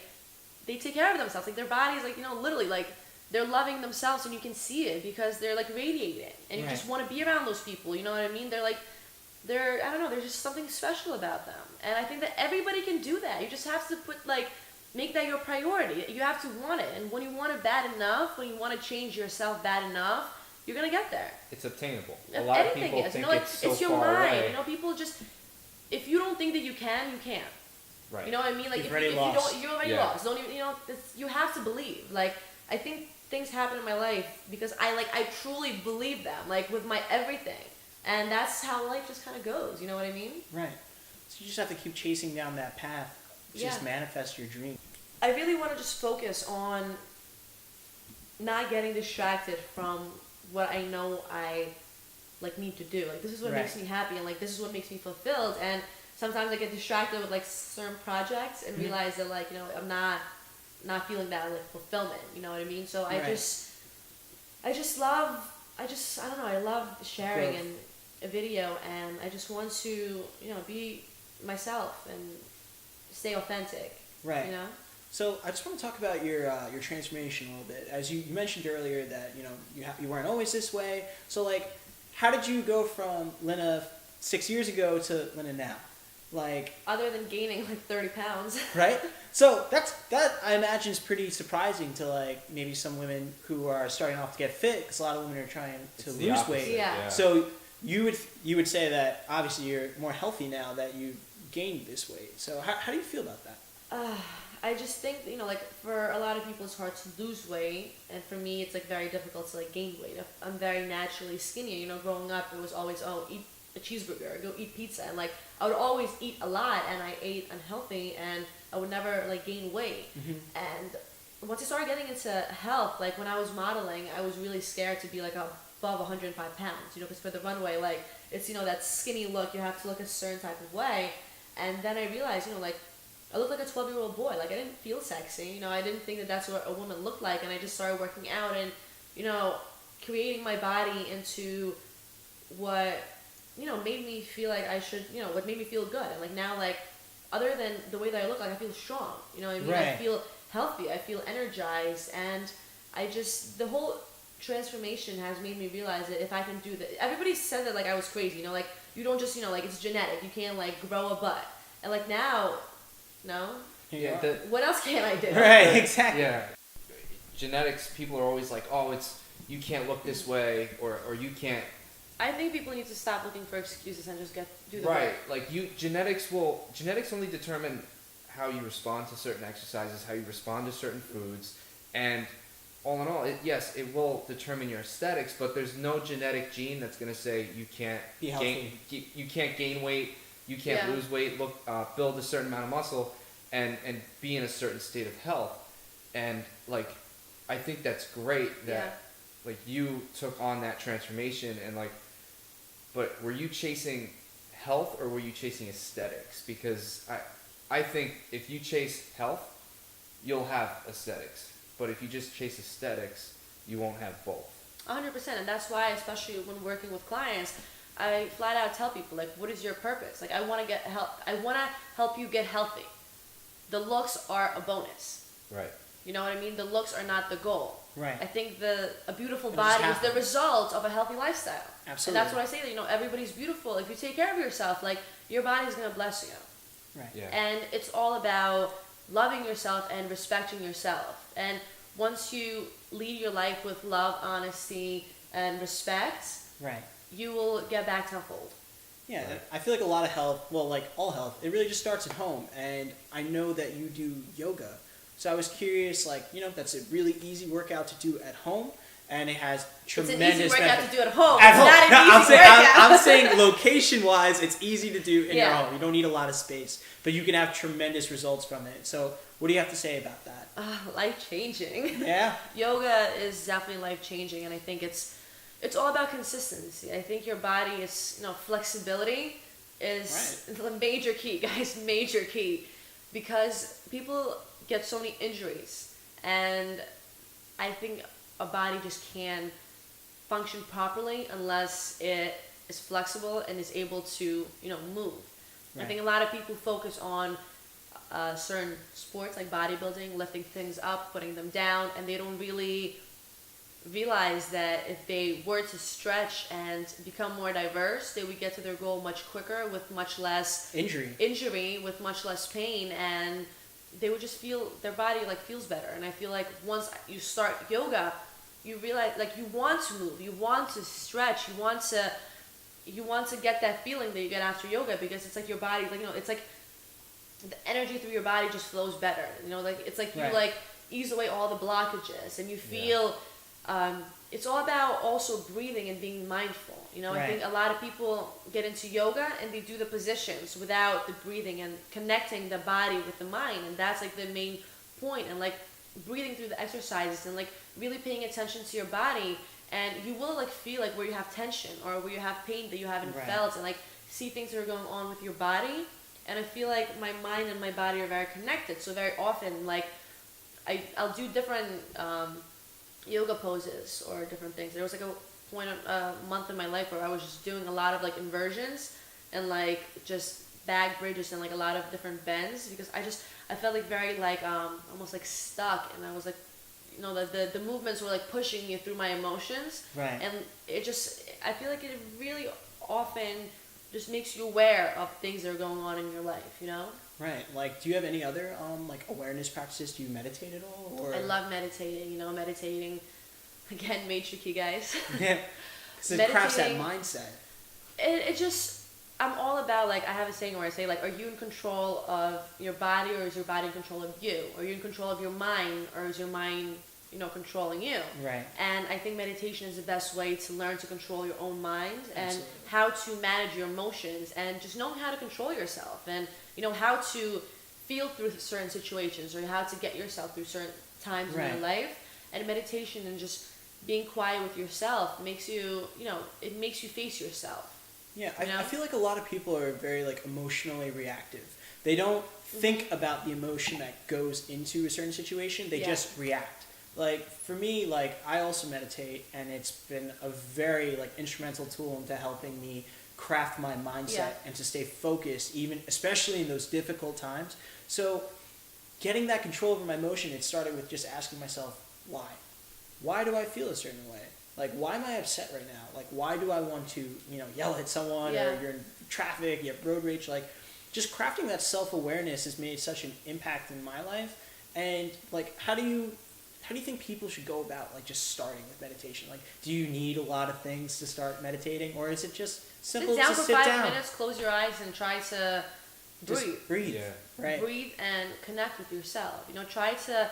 [SPEAKER 3] they take care of themselves. Like, their bodies, like, you know, literally, like, they're loving themselves, and you can see it because they're, like, radiating. And you just want to be around those people, you know what I mean? They're, like, I don't know, there's just something special about them. And I think that everybody can do that. You just have to make that your priority. You have to want it. And when you want it bad enough, when you want to change yourself bad enough, you're going to get there.
[SPEAKER 4] It's obtainable. A lot of people think it's so
[SPEAKER 3] it's your
[SPEAKER 4] far
[SPEAKER 3] mind.
[SPEAKER 4] away.
[SPEAKER 3] You know, people just, if you don't think that you can, you can't.
[SPEAKER 2] Right.
[SPEAKER 3] You know what I mean? Like, if you don't, you're already lost. Don't even, you know, you have to believe. Like, I think things happen in my life because I truly believe them, like, with my everything. And that's how life just kind of goes. You know what I mean?
[SPEAKER 2] Right. So So you just have to keep chasing down that path. Just manifest your dream.
[SPEAKER 3] I really want to just focus on not getting distracted from what I know I like need to do. Like this is what makes me happy, and like this is what makes me fulfilled. And sometimes I get distracted with like certain projects and realize that like, you know, I'm not feeling that like fulfillment. You know what I mean? So I don't know, I love sharing and a video, and I just want to, you know, be myself and stay authentic.
[SPEAKER 2] Right.
[SPEAKER 3] You know?
[SPEAKER 2] So I just want to talk about your transformation a little bit. As you mentioned earlier that, you know, you weren't always this way. So like, how did you go from Lina 6 years ago to Lina now? Like,
[SPEAKER 3] other than gaining like 30 pounds.
[SPEAKER 2] Right? So that I imagine is pretty surprising to like maybe some women who are starting off to get fit, because a lot of women are trying to lose weight.
[SPEAKER 3] Yeah.
[SPEAKER 2] So you would say that obviously you're more healthy now that you gained this weight. So how do you feel about that?
[SPEAKER 3] I just think, you know, like for a lot of people it's hard to lose weight, and for me it's like very difficult to like gain weight. I'm very naturally skinny. You know, growing up it was always, eat a cheeseburger or go eat pizza, and like I would always eat a lot, and I ate unhealthy, and I would never like gain weight. And once I started getting into health, like when I was modeling, I was really scared to be like above 105 pounds, you know, because for the runway, like it's, you know, that skinny look, you have to look a certain type of way. And then I realized, you know, like I looked like a 12-year-old boy. Like I didn't feel sexy, you know, I didn't think that that's what a woman looked like. And I just started working out and, you know, creating my body into what, you know, made me feel like I should, you know, what made me feel good. And like now, like other than the way that I look, like I feel strong, you know what I mean? I feel healthy, I feel energized, and I just, the whole transformation has made me realize that if I can do that, everybody said that like I was crazy, you know, like you don't just, you know, like it's genetic, you can't like grow a butt. And like now, no?
[SPEAKER 4] Yeah.
[SPEAKER 3] What else can I do?
[SPEAKER 2] Right, exactly.
[SPEAKER 4] Yeah. Genetics, people are always like, oh, it's, you can't look this way, or you can't.
[SPEAKER 3] I think people need to stop looking for excuses and just do the
[SPEAKER 4] right.
[SPEAKER 3] work.
[SPEAKER 4] Like genetics only determine how you respond to certain exercises, how you respond to certain foods, and all in all, it will determine your aesthetics, but there's no genetic gene that's going to say you can't you can't gain weight, you can't lose weight, build a certain amount of muscle, and be in a certain state of health. And like, I think that's great that like you took on that transformation, and like, but were you chasing health or were you chasing aesthetics? Because I think if you chase health, you'll have aesthetics. But if you just chase aesthetics, you won't have both.
[SPEAKER 3] 100%. And that's why, especially when working with clients, I flat out tell people, like, what is your purpose? Like, I want to help you get healthy. The looks are a bonus.
[SPEAKER 4] Right.
[SPEAKER 3] You know what I mean? The looks are not the goal.
[SPEAKER 2] Right.
[SPEAKER 3] I think a beautiful body is the result of a healthy lifestyle.
[SPEAKER 2] Absolutely.
[SPEAKER 3] And that's what I say, that, you know, everybody's beautiful. If you take care of yourself, like, your body's going to bless you.
[SPEAKER 2] Right.
[SPEAKER 4] Yeah.
[SPEAKER 3] And it's all about loving yourself and respecting yourself. And once you lead your life with love, honesty, and respect, you will get back tenfold.
[SPEAKER 2] Yeah, I feel like a lot of health, well, like all health, it really just starts at home. And I know that you do yoga. So I was curious, like, you know, that's a really easy workout to do at home, and it has tremendous benefit.
[SPEAKER 3] It's an easy workout to do at home.
[SPEAKER 2] At home.
[SPEAKER 3] It's not an easy workout.
[SPEAKER 2] I'm saying location-wise, it's easy to do in your home. You don't need a lot of space, but you can have tremendous results from it. So what do you have to say about that?
[SPEAKER 3] Life-changing.
[SPEAKER 2] Yeah.
[SPEAKER 3] Yoga is definitely life-changing, and I think it's all about consistency. I think your body is, you know, flexibility is a major key, guys, major key, because people get so many injuries, and I think a body just can't function properly unless it is flexible and is able to, you know, move. I think a lot of people focus on certain sports like bodybuilding, lifting things up, putting them down, and they don't really realize that if they were to stretch and become more diverse, they would get to their goal much quicker with much less injury, with much less pain, and they would just feel their body like feels better. And I feel like once you start yoga, you realize like you want to move, you want to stretch, you want to get that feeling that you get after yoga, because it's like your body, like, you know, it's like the energy through your body just flows better. You know, like it's like you like ease away all the blockages, and you feel it's all about also breathing and being mindful. You know,
[SPEAKER 2] Right.
[SPEAKER 3] I think a lot of people get into yoga and they do the positions without the breathing and connecting the body with the mind, and that's like the main point. And like breathing through the exercises and like really paying attention to your body, and you will like feel like where you have tension or where you have pain that you haven't
[SPEAKER 2] Right.
[SPEAKER 3] felt, and like see things that are going on with your body. And I feel like my mind and my body are very connected. So very often, like I'll do different yoga poses or different things. There was like a point, a month in my life where I was just doing a lot of like inversions and like just back bridges and like a lot of different bends, because I felt like very like almost like stuck, and I was like, you know, the movements were like pushing you through my emotions.
[SPEAKER 2] Right.
[SPEAKER 3] And it just, I feel like it really often just makes you aware of things that are going on in your life, you know?
[SPEAKER 2] Right. Like, do you have any other like awareness practices? Do you meditate at all? Or?
[SPEAKER 3] I love meditating, you know, meditating, again, matrix, guys.
[SPEAKER 2] Yeah. Because it crafts that
[SPEAKER 3] Meditating-
[SPEAKER 2] mindset.
[SPEAKER 3] It just, I'm all about, like, I have a saying where I say, like, are you in control of your body, or is your body in control of you? Are you in control of your mind, or is your mind, you know, controlling you?
[SPEAKER 2] Right.
[SPEAKER 3] And I think meditation is the best way to learn to control your own mind and
[SPEAKER 2] Absolutely.
[SPEAKER 3] how to manage your emotions and just knowing how to control yourself and, you know, how to feel through certain situations or how to get yourself through certain times in
[SPEAKER 2] Right.
[SPEAKER 3] your life. And meditation and just being quiet with yourself makes you, you know, it makes you face yourself.
[SPEAKER 2] Yeah,
[SPEAKER 3] You know?
[SPEAKER 2] I feel like a lot of people are very like emotionally reactive. They don't think about the emotion that goes into a certain situation. They
[SPEAKER 3] Yeah.
[SPEAKER 2] just react. Like for me, like I also meditate, and it's been a very like instrumental tool into helping me craft my mindset
[SPEAKER 3] Yeah.
[SPEAKER 2] and to stay focused, even especially in those difficult times. So getting that control over my emotion, it started with just asking myself, why? Why do I feel a certain way? Like, why am I upset right now? Like, why do I want to, you know, yell at someone
[SPEAKER 3] Yeah.
[SPEAKER 2] or you're in traffic, you have road rage? Like, just crafting that self-awareness has made such an impact in my life. And, like, how do you think people should go about, like, just starting with meditation? Like, do you need a lot of things to start meditating? Or is it just simple
[SPEAKER 3] Sit down
[SPEAKER 2] to
[SPEAKER 3] for
[SPEAKER 2] sit
[SPEAKER 3] 5
[SPEAKER 2] down?
[SPEAKER 3] minutes, close your eyes, and try to
[SPEAKER 2] Just
[SPEAKER 3] breathe.
[SPEAKER 2] breathe.
[SPEAKER 4] Yeah.
[SPEAKER 2] Right.
[SPEAKER 3] Breathe and connect with yourself. You know, try to,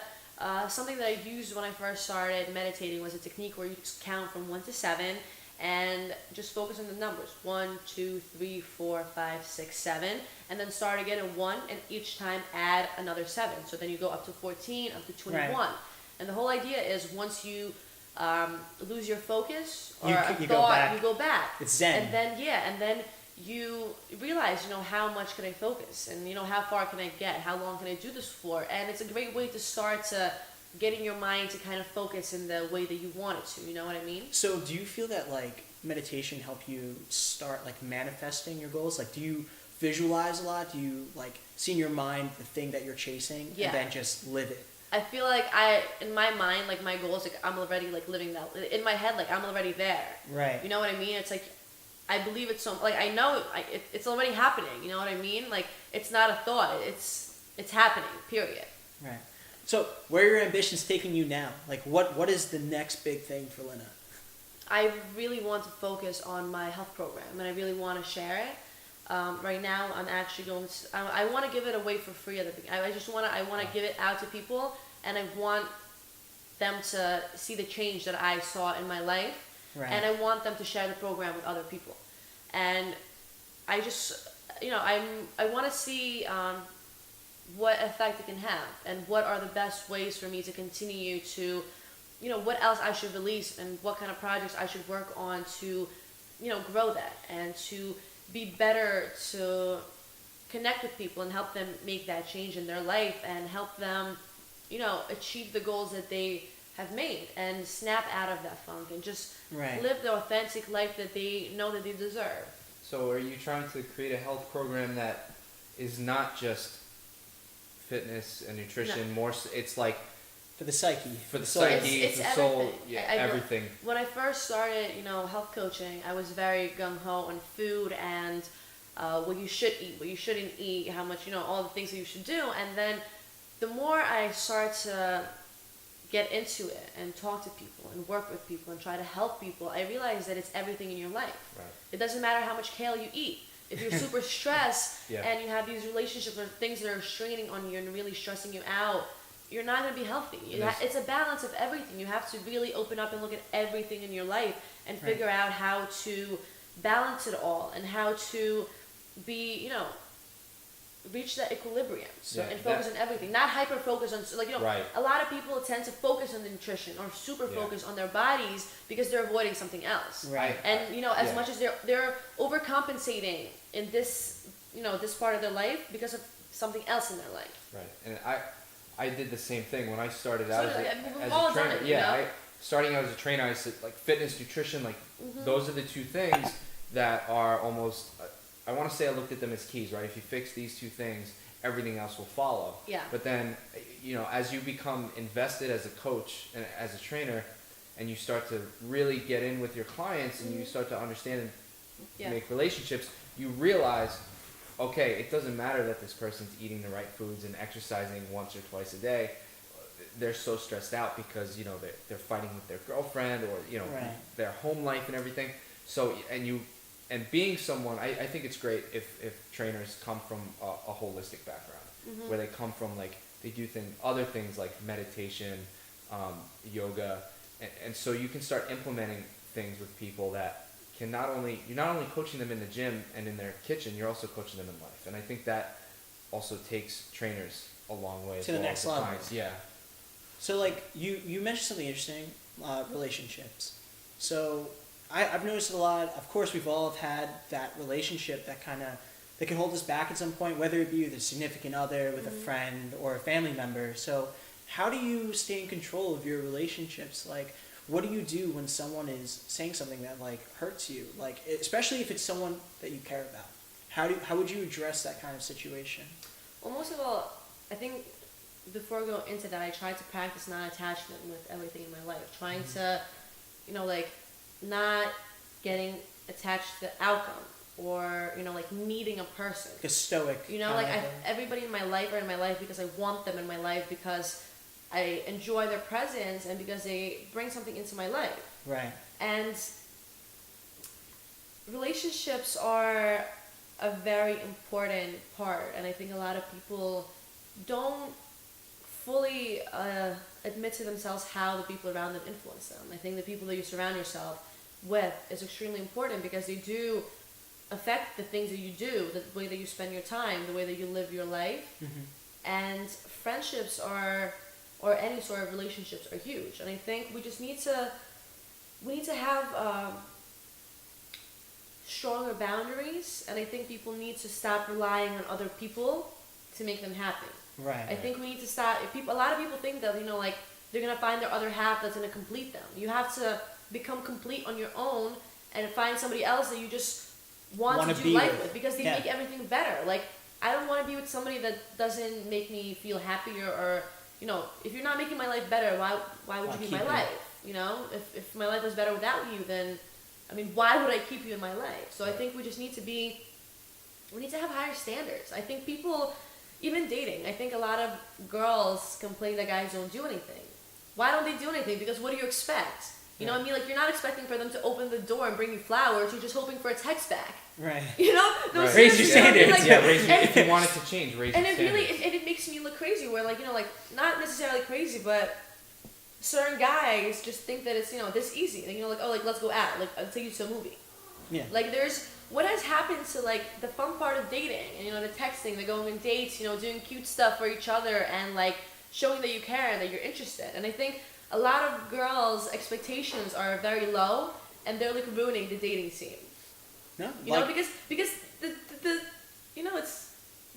[SPEAKER 3] something that I used when I first started meditating was a technique where you just count from 1 to 7 and just focus on the numbers. 1, 2, 3, 4, 5, 6, 7, and then start again at 1, and each time add another 7. So then you go up to 14, up to 21.
[SPEAKER 2] Right.
[SPEAKER 3] And the whole idea is once you lose your focus or
[SPEAKER 2] You
[SPEAKER 3] a
[SPEAKER 2] go
[SPEAKER 3] thought,
[SPEAKER 2] back.
[SPEAKER 3] you go back.
[SPEAKER 2] It's Zen.
[SPEAKER 3] And then you realize, you know, how much can I focus, and you know, how far can I get, how long can I do this for? And it's a great way to start to getting your mind to kind of focus in the way that you want it to. You know what I mean?
[SPEAKER 2] So do you feel that like meditation help you start like manifesting your goals? Like do you visualize a lot? Do you like see in your mind the thing that you're chasing
[SPEAKER 3] Yeah.
[SPEAKER 2] and then just live it?
[SPEAKER 3] I feel like in my mind, like my goals, like I'm already like living that in my head, like I'm already there.
[SPEAKER 2] Right.
[SPEAKER 3] You know what I mean? It's like I believe it's so, like I know it's already happening. You know what I mean? Like it's not a thought. It's happening. Period.
[SPEAKER 2] Right. So where are your ambitions taking you now? Like what is the next big thing for Lina?
[SPEAKER 3] I really want to focus on my health program, and I really want to share it. Right now, I'm actually going to. I want to give it away for free. I want to give it out to people, and I want them to see the change that I saw in my life,
[SPEAKER 2] Right.
[SPEAKER 3] and I want them to share the program with other people. And I just, you know, I want to see what effect it can have, and what are the best ways for me to continue to, you know, what else I should release, and what kind of projects I should work on to, you know, grow that and to be better, to connect with people and help them make that change in their life and help them, you know, achieve the goals that they have made and snap out of that funk and just
[SPEAKER 2] Right.
[SPEAKER 3] live the authentic life that they know that they deserve.
[SPEAKER 4] So are you trying to create a health program that is not just fitness and nutrition, it's like
[SPEAKER 2] For the psyche.
[SPEAKER 4] for the
[SPEAKER 2] soul.
[SPEAKER 4] psyche,
[SPEAKER 3] It's
[SPEAKER 4] the soul,
[SPEAKER 3] everything.
[SPEAKER 4] yeah,
[SPEAKER 3] I
[SPEAKER 4] everything.
[SPEAKER 3] When I first started, you know, health coaching, I was very gung-ho on food and what you should eat, what you shouldn't eat, how much, you know, all the things that you should do. And then the more I start to get into it and talk to people and work with people and try to help people, I realize that it's everything in your life.
[SPEAKER 4] Right.
[SPEAKER 3] It doesn't matter how much kale you eat. If you're super stressed
[SPEAKER 4] Yeah.
[SPEAKER 3] and you have these relationships or things that are straining on you and really stressing you out, you're not going to be healthy. It's a balance of everything. You have to really open up and look at everything in your life and
[SPEAKER 2] Right.
[SPEAKER 3] figure out how to balance it all and how to be, reach that equilibrium and focus on everything, not hyper focus on a lot of people tend to focus on the nutrition or super focus on their bodies because they're avoiding something else, and as much as they're overcompensating in this this part of their life because of something else in their life,
[SPEAKER 4] and I did the same thing when I started out as
[SPEAKER 3] a
[SPEAKER 4] trainer. Starting out as a trainer, I said like fitness, nutrition, like those are the two things that are almost, I want to say I looked at them as keys, right? If you fix these two things, everything else will follow.
[SPEAKER 3] Yeah.
[SPEAKER 4] But then, as you become invested as a coach and as a trainer, and you start to really get in with your clients and you start to understand and make relationships, you realize, okay, it doesn't matter that this person's eating the right foods and exercising once or twice a day. They're so stressed out because they're fighting with their girlfriend or their home life and everything. So and being someone, I think it's great if trainers come from a holistic background, where they come from like they do other things like meditation, yoga, and so you can start implementing things with people that can you're not only coaching them in the gym and in their kitchen, you're also coaching them in life, and I think that also takes trainers a long way
[SPEAKER 2] to the next level.
[SPEAKER 4] Yeah.
[SPEAKER 2] So like you mentioned something interesting, relationships. So I've noticed a lot. Of course, we've all had that relationship that can hold us back at some point, whether it be with a significant other, with a friend, or a family member. So how do you stay in control of your relationships? Like, what do you do when someone is saying something that like hurts you? Like, especially if it's someone that you care about. How would you address that kind of situation?
[SPEAKER 3] Well, most of all, I think before I go into that, I try to practice non-attachment with everything in my life. Trying to, not getting attached to the outcome or, needing a person.
[SPEAKER 2] Like a stoic.
[SPEAKER 3] Everybody in my life are in my life because I want them in my life because I enjoy their presence and because they bring something into my life.
[SPEAKER 2] Right.
[SPEAKER 3] And relationships are a very important part, and I think a lot of people don't fully admit to themselves how the people around them influence them. I think the people that you surround yourself with is extremely important because they do affect the things that you do, the way that you spend your time, the way that you live your life. And friendships or any sort of relationships are huge. And I think we just need to have stronger boundaries, and I think people need to stop relying on other people to make them happy.
[SPEAKER 2] Right.
[SPEAKER 3] I think we need to stop. A lot of people think that they're gonna find their other half that's gonna complete them. You have to become complete on your own and find somebody else that you just want to do life with because they make everything better. Like, I don't want to be with somebody that doesn't make me feel happier or if you're not making my life better, why would you be my life? If my life was better without you, then why would I keep you in my life? So I think we just need to have higher standards. I think people, even dating, I think a lot of girls complain that guys don't do anything. Why don't they do anything? Because what do you expect? You know what I mean? Like, you're not expecting for them to open the door and bring you flowers. You're just hoping for a text back.
[SPEAKER 2] Right. Raise your standards.
[SPEAKER 4] If you want it to change, raise your standards.
[SPEAKER 3] And it makes me look crazy where, not necessarily crazy, but certain guys just think that it's, this easy. And, let's go out. I'll take you to a movie.
[SPEAKER 2] Yeah.
[SPEAKER 3] What has happened to, the fun part of dating and, the texting, the going on dates, doing cute stuff for each other and, showing that you care and that you're interested. And I think a lot of girls' expectations are very low, and they're ruining the dating scene.
[SPEAKER 2] No,
[SPEAKER 3] because the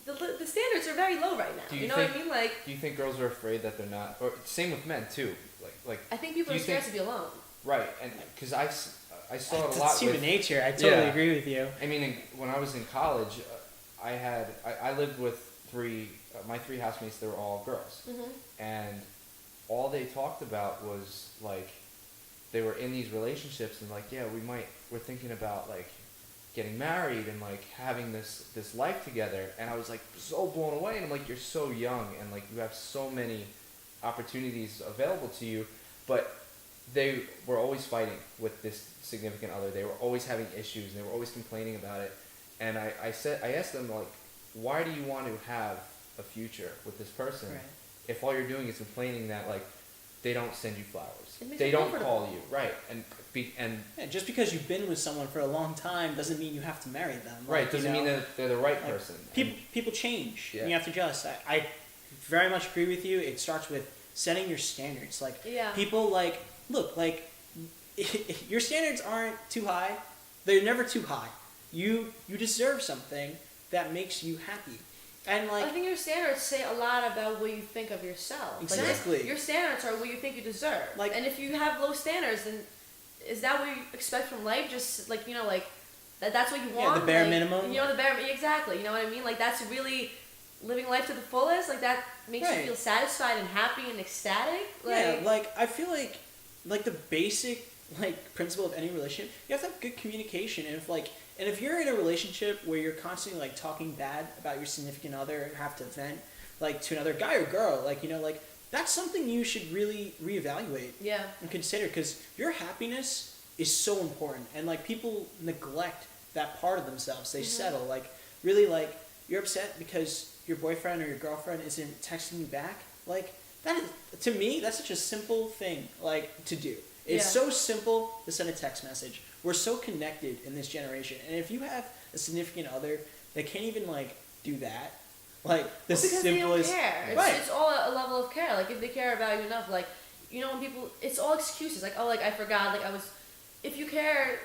[SPEAKER 3] the standards are very low right now. You know what I mean?
[SPEAKER 4] Do you think girls are afraid that they're not? Or same with men too.
[SPEAKER 3] I think people are scared to be alone.
[SPEAKER 4] Right, and because I saw it a lot.
[SPEAKER 2] It's human nature. I totally agree with you.
[SPEAKER 4] When I was in college, I lived with my three housemates. They were all girls, and all they talked about was they were in these relationships and we're thinking about getting married and having this life together, and I was so blown away, and I'm you're so young and you have so many opportunities available to you, but they were always fighting with this significant other. They were always having issues, and they were always complaining about it. And I asked them why do you want to have a future with this person if all you're doing is complaining that they don't send you flowers.
[SPEAKER 3] It makes
[SPEAKER 4] They
[SPEAKER 3] you
[SPEAKER 4] don't
[SPEAKER 3] comfortable.
[SPEAKER 4] call you, right? And
[SPEAKER 2] Yeah, just because you've been with someone for a long time doesn't mean you have to marry them.
[SPEAKER 4] right,
[SPEAKER 2] Like,
[SPEAKER 4] doesn't mean that they're the right
[SPEAKER 2] like,
[SPEAKER 4] person.
[SPEAKER 2] People change.
[SPEAKER 4] Yeah.
[SPEAKER 2] And you have to adjust. I very much agree with you. It starts with setting your standards. Like
[SPEAKER 3] Yeah.
[SPEAKER 2] people look your standards aren't too high. They're never too high. You deserve something that makes you happy. And
[SPEAKER 3] I think your standards say a lot about what you think of yourself.
[SPEAKER 2] Exactly.
[SPEAKER 3] Like, your standards are what you think you deserve.
[SPEAKER 2] Like-
[SPEAKER 3] and if you have low standards, then is that what you expect from life? Just like that's what you want.
[SPEAKER 2] the bare
[SPEAKER 3] Like,
[SPEAKER 2] minimum.
[SPEAKER 3] Exactly. You know what I mean? Like that's really living life to the fullest. Like that makes
[SPEAKER 2] Right.
[SPEAKER 3] you feel satisfied and happy and ecstatic.
[SPEAKER 2] I feel like the basic principle of any relationship, you have to have good communication. And if you're in a relationship where you're constantly talking bad about your significant other and have to vent to another guy or girl, that's something you should really reevaluate
[SPEAKER 3] Yeah.
[SPEAKER 2] and consider, because your happiness is so important, and people neglect that part of themselves. They settle, really, you're upset because your boyfriend or your girlfriend isn't texting you back. That is, to me, that's such a simple thing to do. It's
[SPEAKER 3] Yeah.
[SPEAKER 2] so simple to send a text message. We're so connected in this generation, and if you have a significant other that can't even do that,
[SPEAKER 3] Because
[SPEAKER 2] simplest,
[SPEAKER 3] they don't care.
[SPEAKER 2] right?
[SPEAKER 3] It's all a level of care. If they care about you enough, when people, it's all excuses. I forgot. If you care,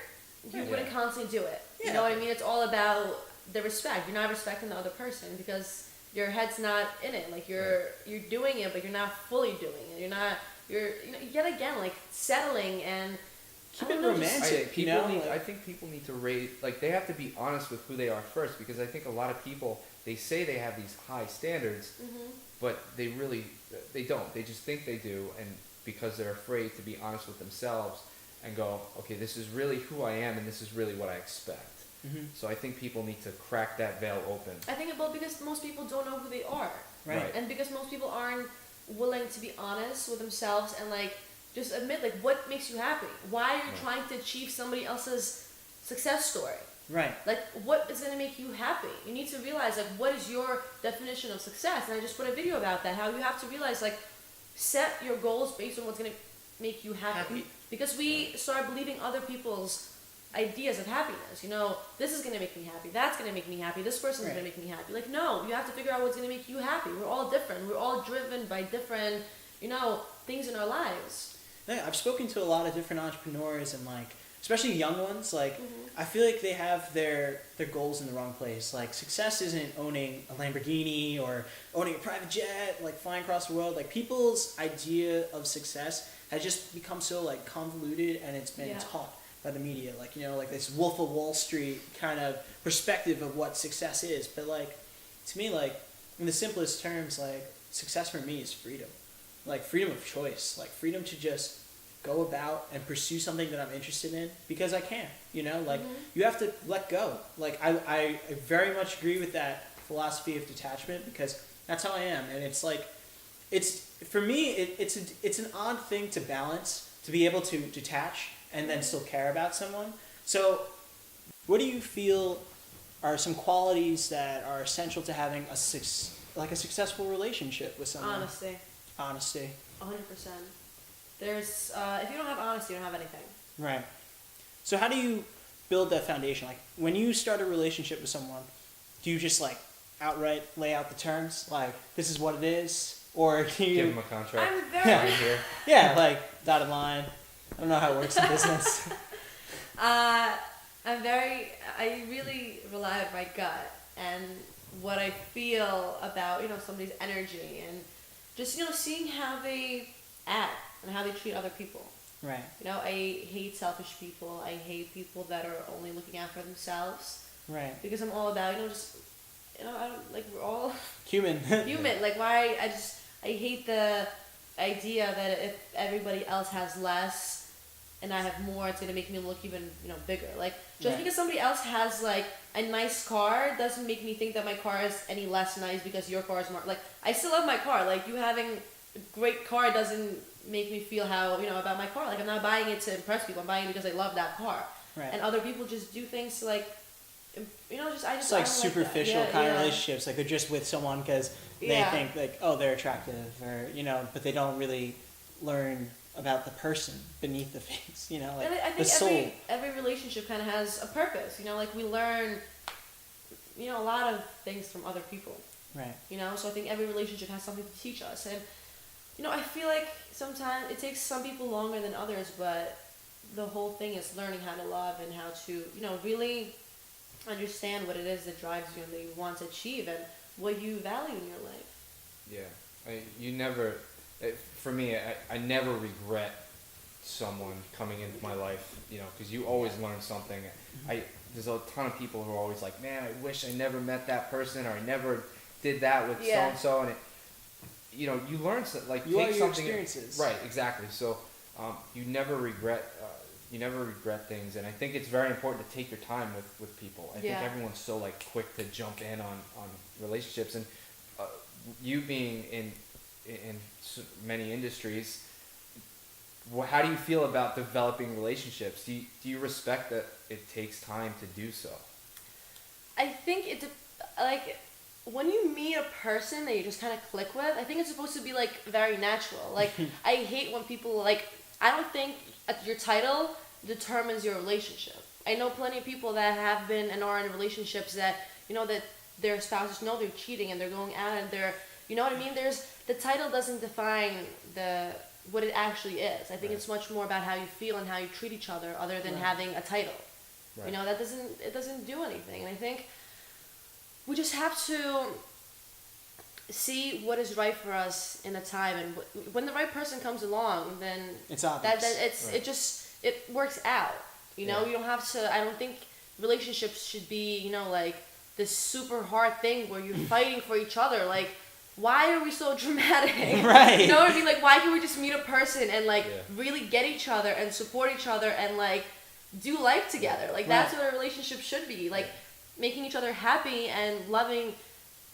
[SPEAKER 3] you
[SPEAKER 2] Yeah.
[SPEAKER 3] wouldn't constantly do it.
[SPEAKER 2] Yeah.
[SPEAKER 3] You know what I mean? It's all about the respect. You're not respecting the other person because your head's not in it. You're doing it, but you're not fully doing it. You're yet again settling and
[SPEAKER 2] Keep
[SPEAKER 3] I
[SPEAKER 2] it
[SPEAKER 3] don't know, just-
[SPEAKER 2] romantic.
[SPEAKER 4] I think people need to raise, they have to be honest with who they are first, because I think a lot of people, they say they have these high standards, but they don't. They just think they do, and because they're afraid to be honest with themselves and go, okay, this is really who I am, and this is really what I expect. So I think people need to crack that veil open.
[SPEAKER 3] I think because most people don't know who they are.
[SPEAKER 2] Right.
[SPEAKER 3] And because most people aren't willing to be honest with themselves and just admit what makes you happy. Why are you trying to achieve somebody else's success story?
[SPEAKER 2] Right.
[SPEAKER 3] What is going to make you happy? You need to realize what is your definition of success? And I just put a video about that, how you have to realize set your goals based on what's going to make you happy. Because we start believing other people's ideas of happiness. This is going to make me happy. That's going to make me happy. This person's going to make me happy. No, you have to figure out what's going to make you happy. We're all different. We're all driven by different, things in our lives.
[SPEAKER 2] Yeah, I've spoken to a lot of different entrepreneurs, and especially young ones. I feel like they have their goals in the wrong place. Success isn't owning a Lamborghini or owning a private jet, flying across the world. People's idea of success has just become so convoluted, and it's been taught by the media, this Wolf of Wall Street kind of perspective of what success is. But to me, in the simplest terms, success for me is freedom. Freedom of choice, freedom to just go about and pursue something that I'm interested in because I can, you have to let go. I very much agree with that philosophy of detachment, because that's how I am. And it's for me, it's an odd thing to balance, to be able to detach and then still care about someone. So what do you feel are some qualities that are essential to having a successful relationship with someone? Honesty.
[SPEAKER 3] 100%. There's if you don't have honesty, you don't have anything.
[SPEAKER 2] Right. So how do you build that foundation? When you start a relationship with someone, do you just outright lay out the terms? This is what it is? Or do you
[SPEAKER 4] Give them a contract.
[SPEAKER 3] I'm very
[SPEAKER 4] right here.
[SPEAKER 2] Yeah, dotted line. I don't know how it works in business.
[SPEAKER 3] I really rely on my gut and what I feel about, somebody's energy and just, seeing how they act and how they treat other people.
[SPEAKER 2] Right.
[SPEAKER 3] I hate selfish people. I hate people that are only looking out for themselves.
[SPEAKER 2] Right.
[SPEAKER 3] Because I'm all about, we're all
[SPEAKER 2] human.
[SPEAKER 3] human. Why, I hate the idea that if everybody else has less and I have more, it's going to make me look even, bigger. Because somebody else has, a nice car doesn't make me think that my car is any less nice because your car is more... I still love my car. You having a great car doesn't make me feel how, about my car. I'm not buying it to impress people. I'm buying it because I love that car.
[SPEAKER 2] Right.
[SPEAKER 3] And other people just do things to,
[SPEAKER 2] It's superficial kind of relationships. They're just with someone because they think, oh, they're attractive, or, but they don't really learn about the person beneath the face, you know, like
[SPEAKER 3] and I
[SPEAKER 2] the
[SPEAKER 3] think
[SPEAKER 2] soul.
[SPEAKER 3] every relationship kind of has a purpose, you know, like we learn, you know, a lot of things from other people.
[SPEAKER 2] Right.
[SPEAKER 3] You know, so I think every relationship has something to teach us. And, you know, I feel like sometimes it takes some people longer than others, but the whole thing is learning how to love and how to, you know, really understand what it is that drives you and that you want to achieve and what you value in your life.
[SPEAKER 4] Yeah. For me, I never regret someone coming into my life, you know, because you always learn something. There's a ton of people who are always like, man, I wish I never met that person, or I never did that with so-and-so, and you know, you learn like
[SPEAKER 2] you
[SPEAKER 4] take
[SPEAKER 2] are your
[SPEAKER 4] something,
[SPEAKER 2] experiences.
[SPEAKER 4] right? Exactly. So you never regret things, and I think it's very important to take your time with people. I think everyone's so like quick to jump in on relationships, and you being in many industries, how do you feel about developing relationships? Do you respect that it takes time to do so?
[SPEAKER 3] I think like when you meet a person that you just kind of click with, I think it's supposed to be like very natural. Like I hate when people like, I don't think your title determines your relationship. I know plenty of people that have been and are in relationships that, you know, that their spouses know they're cheating and they're going out and they're, you know what I mean? The title doesn't define what it actually is. I think it's much more about how you feel and how you treat each other than having a title. Right. You know, it doesn't do anything. And I think we just have to see what is right for us in a time, and when the right person comes along, then
[SPEAKER 2] it's obvious.
[SPEAKER 3] It works out. You know, you don't have to. I don't think relationships should be, you know, like this super hard thing where you're fighting for each other. Like, why are we so dramatic?
[SPEAKER 2] Right.
[SPEAKER 3] You know what I mean? Like, why can't we just meet a person and like really get each other and support each other and like do life together? Like that's what a relationship should be. Like making each other happy and loving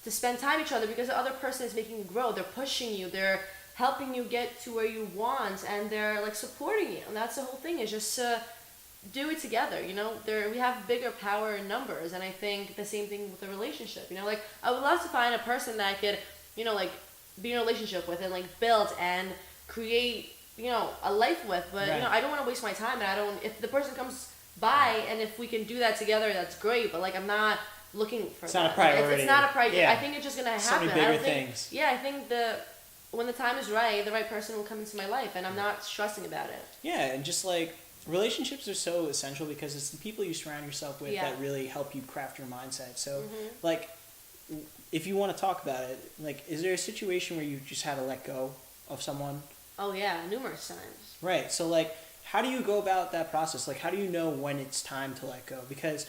[SPEAKER 3] to spend time with each other, because the other person is making you grow. They're pushing you. They're helping you get to where you want, and they're like supporting you. And that's the whole thing, is just to do it together. You know, we have bigger power in numbers, and I think the same thing with a relationship. You know, like I would love to find a person that I could, you know, like be in a relationship with and like build and create, you know, a life with. But you know, I don't want to waste my time, and if the person comes by and if we can do that together, that's great. But like I'm not looking for
[SPEAKER 2] it's not a priority.
[SPEAKER 3] It's not a priority. I think it's just gonna happen.
[SPEAKER 2] So many bigger things.
[SPEAKER 3] Yeah, I think when the time is right, the right person will come into my life, and I'm not stressing about it.
[SPEAKER 2] Yeah, and just like relationships are so essential because it's the people you surround yourself with that really help you craft your mindset. So like, if you want to talk about it, like, is there a situation where you just had to let go of someone?
[SPEAKER 3] Oh yeah, numerous times.
[SPEAKER 2] Right. So like, how do you go about that process? Like, how do you know when it's time to let go? Because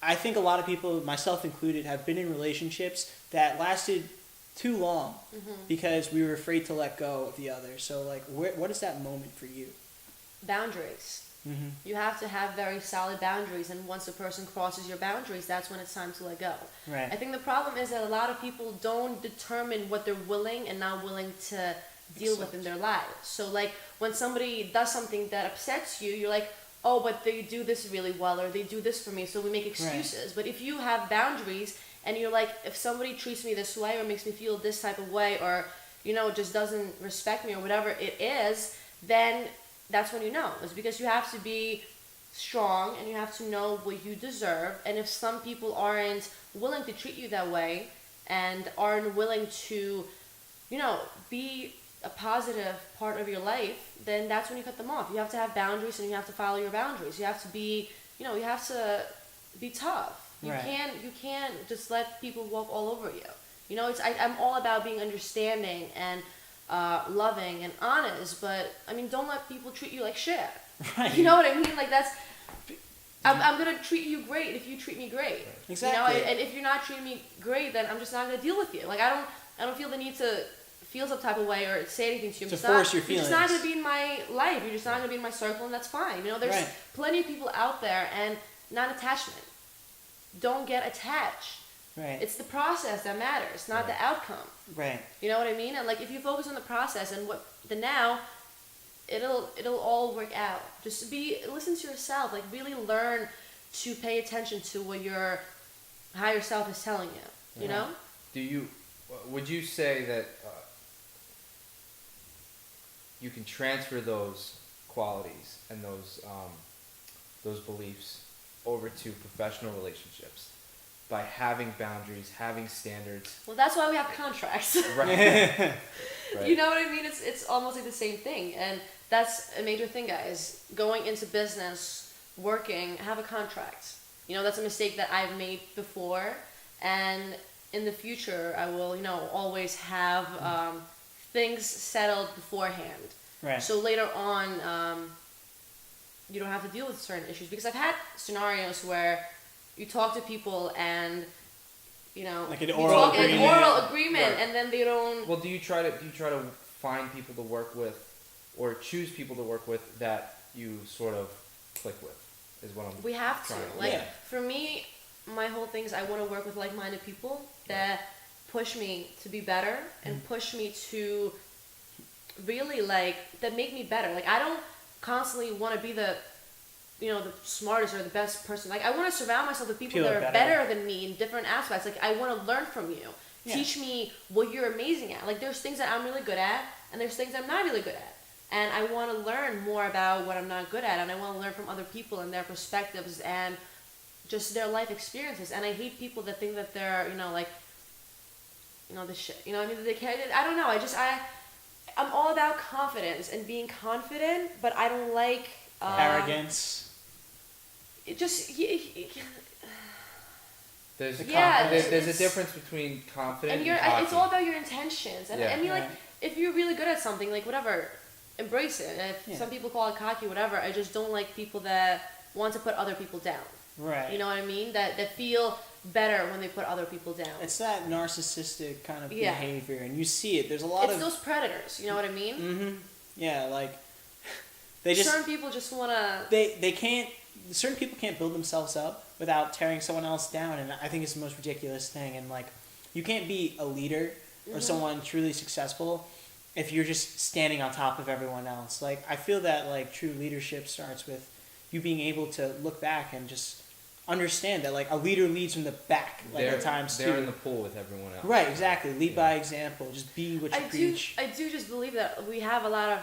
[SPEAKER 2] I think a lot of people, myself included, have been in relationships that lasted too long because we were afraid to let go of the other. So like, what is that moment for you?
[SPEAKER 3] Boundaries. You have to have very solid boundaries, and once a person crosses your boundaries, that's when it's time to let go.
[SPEAKER 2] Right.
[SPEAKER 3] I think the problem is that a lot of people don't determine what they're willing and not willing to deal with in their lives. So like when somebody does something that upsets you, you're like, oh, but they do this really well, or they do this for me, so we make excuses. Right. But if you have boundaries and you're like, if somebody treats me this way or makes me feel this type of way, or, you know, just doesn't respect me or whatever it is, then that's when you know. It's because you have to be strong and you have to know what you deserve. And if some people aren't willing to treat you that way and aren't willing to, you know, be a positive part of your life, then that's when you cut them off. You have to have boundaries, and you have to follow your boundaries. You have to be, you know, you have to be tough. You can't just let people walk all over you. You know, I'm all about being understanding and loving and honest, but I mean, don't let people treat you like shit. Right. You know what I mean? Like I'm gonna treat you great if you treat me great.
[SPEAKER 2] Exactly.
[SPEAKER 3] You know, and if you're not treating me great, then I'm just not gonna deal with you. Like I don't feel the need to feel some type of way or say anything to you.
[SPEAKER 2] To force your feelings.
[SPEAKER 3] You're just not going to be in my life. You're just not going to be in my circle, and that's fine. You know, there's plenty of people out there, and non-attachment. Don't get attached.
[SPEAKER 2] Right.
[SPEAKER 3] It's the process that matters, not the outcome.
[SPEAKER 2] Right.
[SPEAKER 3] You know what I mean? And like if you focus on the process and the now, it'll all work out. Just listen to yourself. Like really learn to pay attention to what your higher self is telling you. You know?
[SPEAKER 4] Would you say that you can transfer those qualities and those beliefs over to professional relationships by having boundaries, having standards.
[SPEAKER 3] Well, that's why we have contracts.
[SPEAKER 4] Right. Right.
[SPEAKER 3] You know what I mean? It's almost like the same thing, and that's a major thing, guys. Going into business, working, have a contract. You know, that's a mistake that I've made before, and in the future, I will, you know, always have things settled beforehand.
[SPEAKER 2] Right.
[SPEAKER 3] So later on, you don't have to deal with certain issues, because I've had scenarios where you talk to people and, you know,
[SPEAKER 2] like an oral
[SPEAKER 3] agreement,
[SPEAKER 4] Right.
[SPEAKER 3] and then they don't.
[SPEAKER 4] Well, do you try to find people to work with, or choose people to work with that you sort of click with? Is what I'm.
[SPEAKER 3] We have to.
[SPEAKER 4] trying
[SPEAKER 3] Like,
[SPEAKER 2] Yeah.
[SPEAKER 3] for me, my whole thing is I want to work with like-minded people that push me to be better and push me to really, like, that make me better. Like, I don't constantly want to be the, you know, the smartest or the best person. Like, I want to surround myself with people that are better than me in different aspects. Like, I want to learn from you.
[SPEAKER 2] Yeah.
[SPEAKER 3] Teach me what you're amazing at. Like, there's things that I'm really good at, and there's things I'm not really good at. And I want to learn more about what I'm not good at, and I want to learn from other people and their perspectives and just their life experiences. And I hate people that think that they're, you know, like, you know, the shit. You know what I mean? They can't, I don't know. I'm all about confidence and being confident, but I don't like
[SPEAKER 2] arrogance.
[SPEAKER 3] It just
[SPEAKER 4] There's
[SPEAKER 3] Yeah,
[SPEAKER 4] there's a
[SPEAKER 3] it's-
[SPEAKER 4] difference between confident
[SPEAKER 3] and
[SPEAKER 4] and cocky.
[SPEAKER 3] it's all about your intentions. And
[SPEAKER 4] Yeah.
[SPEAKER 3] I mean, like,
[SPEAKER 2] Right.
[SPEAKER 3] if you're really good at something, like, whatever, embrace it. And if
[SPEAKER 2] Yeah.
[SPEAKER 3] some people call it cocky, whatever, I just don't like people that want to put other people down.
[SPEAKER 2] Right.
[SPEAKER 3] You know what I mean? That feel better when they put other people down.
[SPEAKER 2] It's that narcissistic kind of
[SPEAKER 3] Yeah.
[SPEAKER 2] behavior, and you see it. There's a lot
[SPEAKER 3] It's
[SPEAKER 2] of
[SPEAKER 3] those predators. You know what I mean?
[SPEAKER 2] Mm-hmm. Yeah, like they just
[SPEAKER 3] Certain people just want to.
[SPEAKER 2] they can't. Certain people can't build themselves up without tearing someone else down, and I think it's the most ridiculous thing. And like, you can't be a leader or someone truly successful if you're just standing on top of everyone else. Like, I feel that like true leadership starts with you being able to look back and just understand that like a leader leads from the back, like at times
[SPEAKER 4] they're
[SPEAKER 2] too.
[SPEAKER 4] in the pool with everyone else.
[SPEAKER 2] Right, exactly. Lead by example. Just be what you preach.
[SPEAKER 3] I do just believe that we have a lot of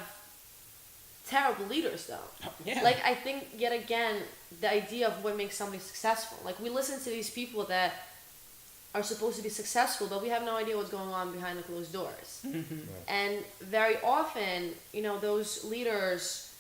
[SPEAKER 3] terrible leaders, though.
[SPEAKER 2] Yeah.
[SPEAKER 3] Like, I think, yet again, the idea of what makes somebody successful. Like, we listen to these people that are supposed to be successful, but we have no idea what's going on behind the closed doors.
[SPEAKER 4] Right.
[SPEAKER 3] And very often, you know, those leaders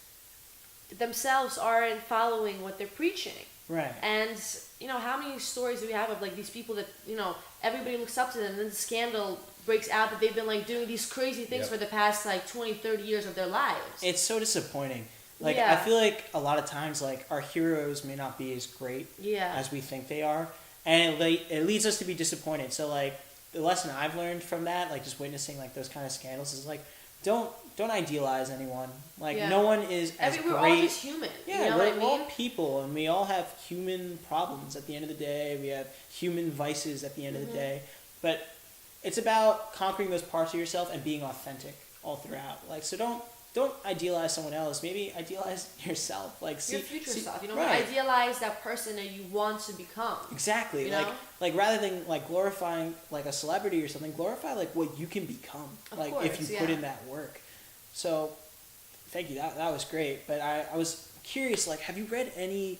[SPEAKER 3] themselves aren't following what they're preaching.
[SPEAKER 2] Right.
[SPEAKER 3] And, you know, how many stories do we have of, like, these people that, you know, everybody looks up to them, and then the scandal breaks out that they've been, like, doing these crazy things
[SPEAKER 4] Yep.
[SPEAKER 3] for the past, like, 20, 30 years of their lives.
[SPEAKER 2] It's so disappointing. Like,
[SPEAKER 3] Yeah.
[SPEAKER 2] I feel like a lot of times, like, our heroes may not be as great
[SPEAKER 3] Yeah.
[SPEAKER 2] as we think they are. And it leads us to be disappointed. So, like, the lesson I've learned from that, like, just witnessing, like, those kind of scandals is, like, don't idealize anyone. Like,
[SPEAKER 3] Yeah.
[SPEAKER 2] no one is as
[SPEAKER 3] We're
[SPEAKER 2] great.
[SPEAKER 3] all just human.
[SPEAKER 2] Yeah,
[SPEAKER 3] you know
[SPEAKER 2] we're
[SPEAKER 3] what I
[SPEAKER 2] all
[SPEAKER 3] mean?
[SPEAKER 2] people, and we all have human problems at the end of the day. We have human vices at the end of the day. But it's about conquering those parts of yourself and being authentic all throughout. Like, so don't idealize someone else. Maybe idealize yourself. Like,
[SPEAKER 3] Your future self. You know,
[SPEAKER 2] right.
[SPEAKER 3] idealize that person that you want to become.
[SPEAKER 2] Exactly.
[SPEAKER 3] You
[SPEAKER 2] like
[SPEAKER 3] know?
[SPEAKER 2] like rather than like glorifying like a celebrity or something, glorify like what you can become.
[SPEAKER 3] Of
[SPEAKER 2] like
[SPEAKER 3] course,
[SPEAKER 2] if you put
[SPEAKER 3] yeah.
[SPEAKER 2] in that work. So thank you. That was great. But I was curious, like, have you read any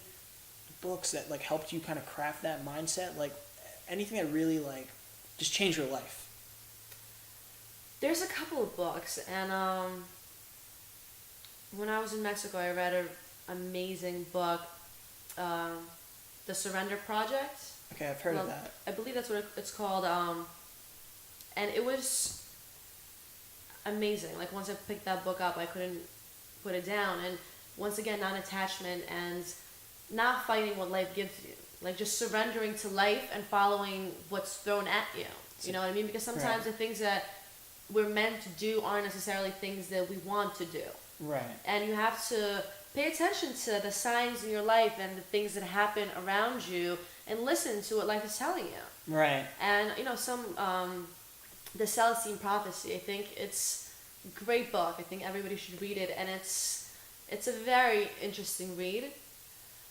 [SPEAKER 2] books that like helped you kind of craft that mindset? Like anything that really like just changed your life?
[SPEAKER 3] There's a couple of books, and when I was in Mexico, I read an amazing book, The Surrender Project.
[SPEAKER 2] Okay, I've heard of that.
[SPEAKER 3] I believe that's what it's called, and it was amazing. Like, once I picked that book up, I couldn't put it down. And once again, non-attachment and not fighting what life gives you. Like, just surrendering to life and following what's thrown at you. You know what I mean? Because sometimes
[SPEAKER 2] Right.
[SPEAKER 3] the things that we're meant to do aren't necessarily things that we want to do.
[SPEAKER 2] Right.
[SPEAKER 3] And you have to pay attention to the signs in your life and the things that happen around you and listen to what life is telling you.
[SPEAKER 2] Right.
[SPEAKER 3] And, you know, the Celestine Prophecy, I think it's a great book. I think everybody should read it, and it's a very interesting read.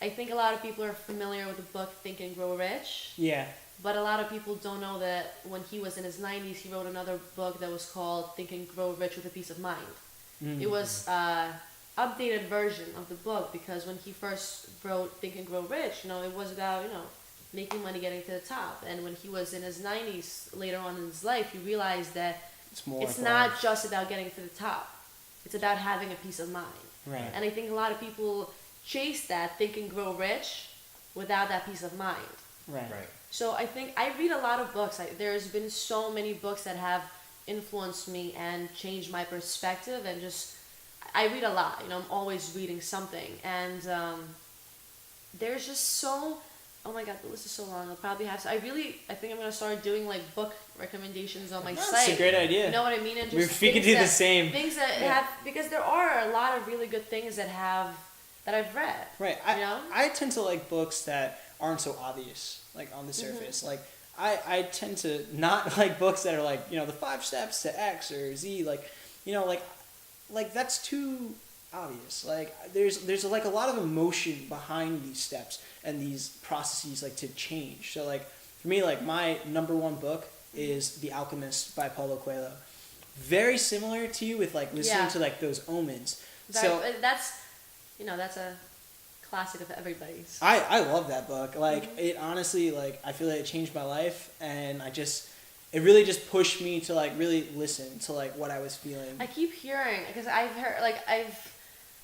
[SPEAKER 3] I think a lot of people are familiar with the book Think and Grow Rich,
[SPEAKER 2] Yeah.
[SPEAKER 3] but a lot of people don't know that when he was in his 90s, he wrote another book that was called Think and Grow Rich with a Peace of Mind. It was updated version of the book, because when he first wrote Think and Grow Rich, it was about, making money, getting to the top. And when he was in his 90s, later on in his life, he realized that it's not just about getting to the top. It's about having a peace of mind.
[SPEAKER 2] Right.
[SPEAKER 3] And I think a lot of people chase that Think and Grow Rich without that peace of mind.
[SPEAKER 2] Right.
[SPEAKER 3] So I think I read a lot of books. There's been so many books that have influenced me and changed my perspective, and just I read a lot. I'm always reading something, and there's just so. Oh my God, the list is so long. I'll probably have to. I think I'm gonna start doing like book recommendations on my site.
[SPEAKER 2] That's a great idea.
[SPEAKER 3] You know what I mean? And just
[SPEAKER 2] we could do the same.
[SPEAKER 3] Things that have, because there are a lot of really good things that I've read.
[SPEAKER 2] Right. I tend to like books that aren't so obvious, like on the surface. Like I tend to not like books that are like, the 5 steps to X or Z. Like, like that's too obvious. Like there's like a lot of emotion behind these steps and these processes, like to change. So like for me, like my number one book is The Alchemist by Paulo Coelho. Very similar to you with like listening to like those omens. So
[SPEAKER 3] that's a classic of everybody's.
[SPEAKER 2] I love that book. Like it honestly, like I feel like it changed my life, and it really just pushed me to like really listen to like what I was feeling.
[SPEAKER 3] I keep hearing, because I've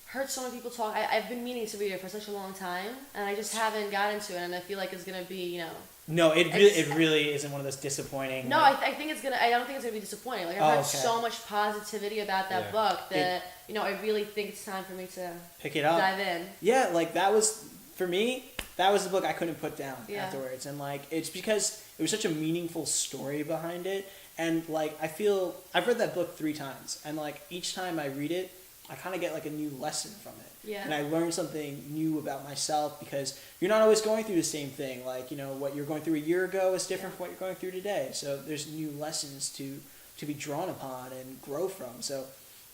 [SPEAKER 3] heard so many people talk. I've been meaning to read it for such a long time, and I just haven't gotten to it, and I feel like it's gonna be,
[SPEAKER 2] No, it really isn't one of those disappointing.
[SPEAKER 3] No,
[SPEAKER 2] like,
[SPEAKER 3] I think it's gonna. I don't think it's gonna be disappointing. Like I've heard so much positivity about that book that I really think it's time for me to
[SPEAKER 2] pick it up,
[SPEAKER 3] dive in.
[SPEAKER 2] Yeah, like that was for me. That was the book I couldn't put down afterwards, and like it's because it was such a meaningful story behind it, and like I feel I've read that book 3 times, and like each time I read it, I kind of get like a new lesson from it.
[SPEAKER 3] Yeah.
[SPEAKER 2] And I learned something new about myself, because you're not always going through the same thing. Like, what you're going through a year ago is different from what you're going through today. So there's new lessons to be drawn upon and grow from. So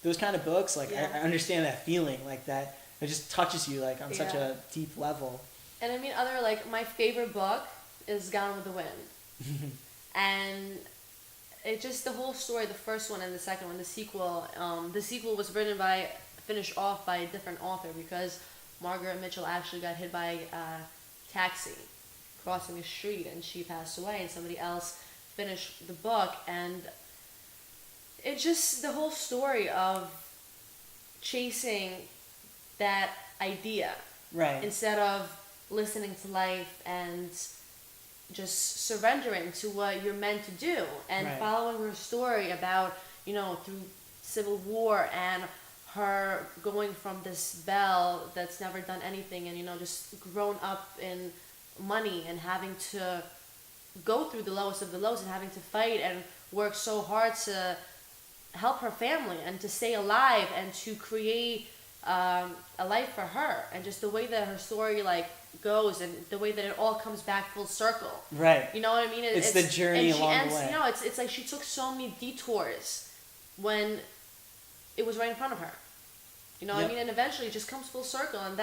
[SPEAKER 2] those kind of books, like I understand that feeling, like that it just touches you like on such a deep level.
[SPEAKER 3] And I mean, my favorite book is Gone with the Wind. And it just, the whole story, the first one and the second one, the sequel was finished off by a different author, because Margaret Mitchell actually got hit by a taxi crossing a street, and she passed away, and somebody else finished the book. And it just, the whole story of chasing that idea,
[SPEAKER 2] right,
[SPEAKER 3] instead of listening to life and just surrendering to what you're meant to do, and following her story about, through civil war, and her going from this belle that's never done anything, and just grown up in money, and having to go through the lowest of the lows, and having to fight and work so hard to help her family and to stay alive and to create a life for her. And just the way that her story like goes, and the way that it all comes back full circle.
[SPEAKER 2] Right.
[SPEAKER 3] You know what I mean?
[SPEAKER 2] It's the journey along the way.
[SPEAKER 3] It's like she took so many detours when it was right in front of her. You know what I mean? And eventually it just comes full circle, and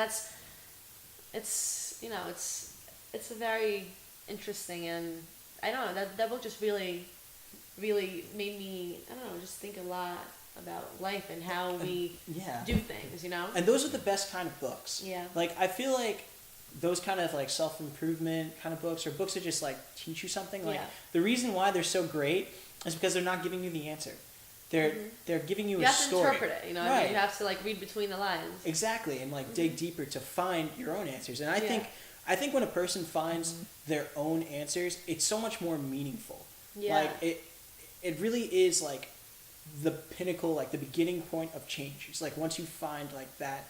[SPEAKER 3] it's a very interesting, and I don't know, that book just really, really made me, just think a lot about life and how we do things,
[SPEAKER 2] And those are the best kind of books.
[SPEAKER 3] Yeah.
[SPEAKER 2] Like, I feel like those kind of like self-improvement kind of books, or books that just like teach you something, like the reason why they're so great is because they're not giving you the answer. They're giving you a story.
[SPEAKER 3] You have to interpret it, I mean? You have to like read between the lines. Exactly,
[SPEAKER 2] and like dig deeper to find your own answers. And I think when a person finds their own answers, it's so much more meaningful.
[SPEAKER 3] Yeah.
[SPEAKER 2] Like it really is like the pinnacle, like the beginning point of change. It's like once you find like that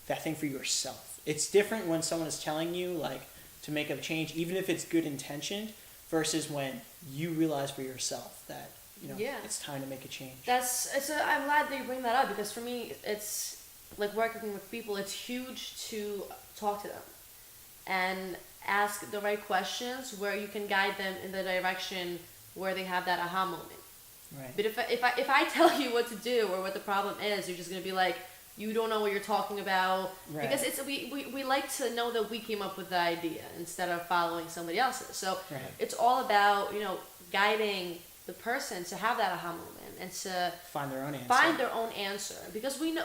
[SPEAKER 2] thing for yourself. It's different when someone is telling you like to make a change, even if it's good intentioned, versus when you realize for yourself that it's time to make a change.
[SPEAKER 3] I'm glad that you bring that up, because for me, it's like working with people, it's huge to talk to them and ask the right questions where you can guide them in the direction where they have that aha moment.
[SPEAKER 2] Right.
[SPEAKER 3] But if I tell you what to do or what the problem is, you're just going to be like, you don't know what you're talking about.
[SPEAKER 2] Right.
[SPEAKER 3] Because we like to know that we came up with the idea instead of following somebody else's. So it's all about, guiding the person to have that aha moment and to
[SPEAKER 2] find their own answer.
[SPEAKER 3] Because we know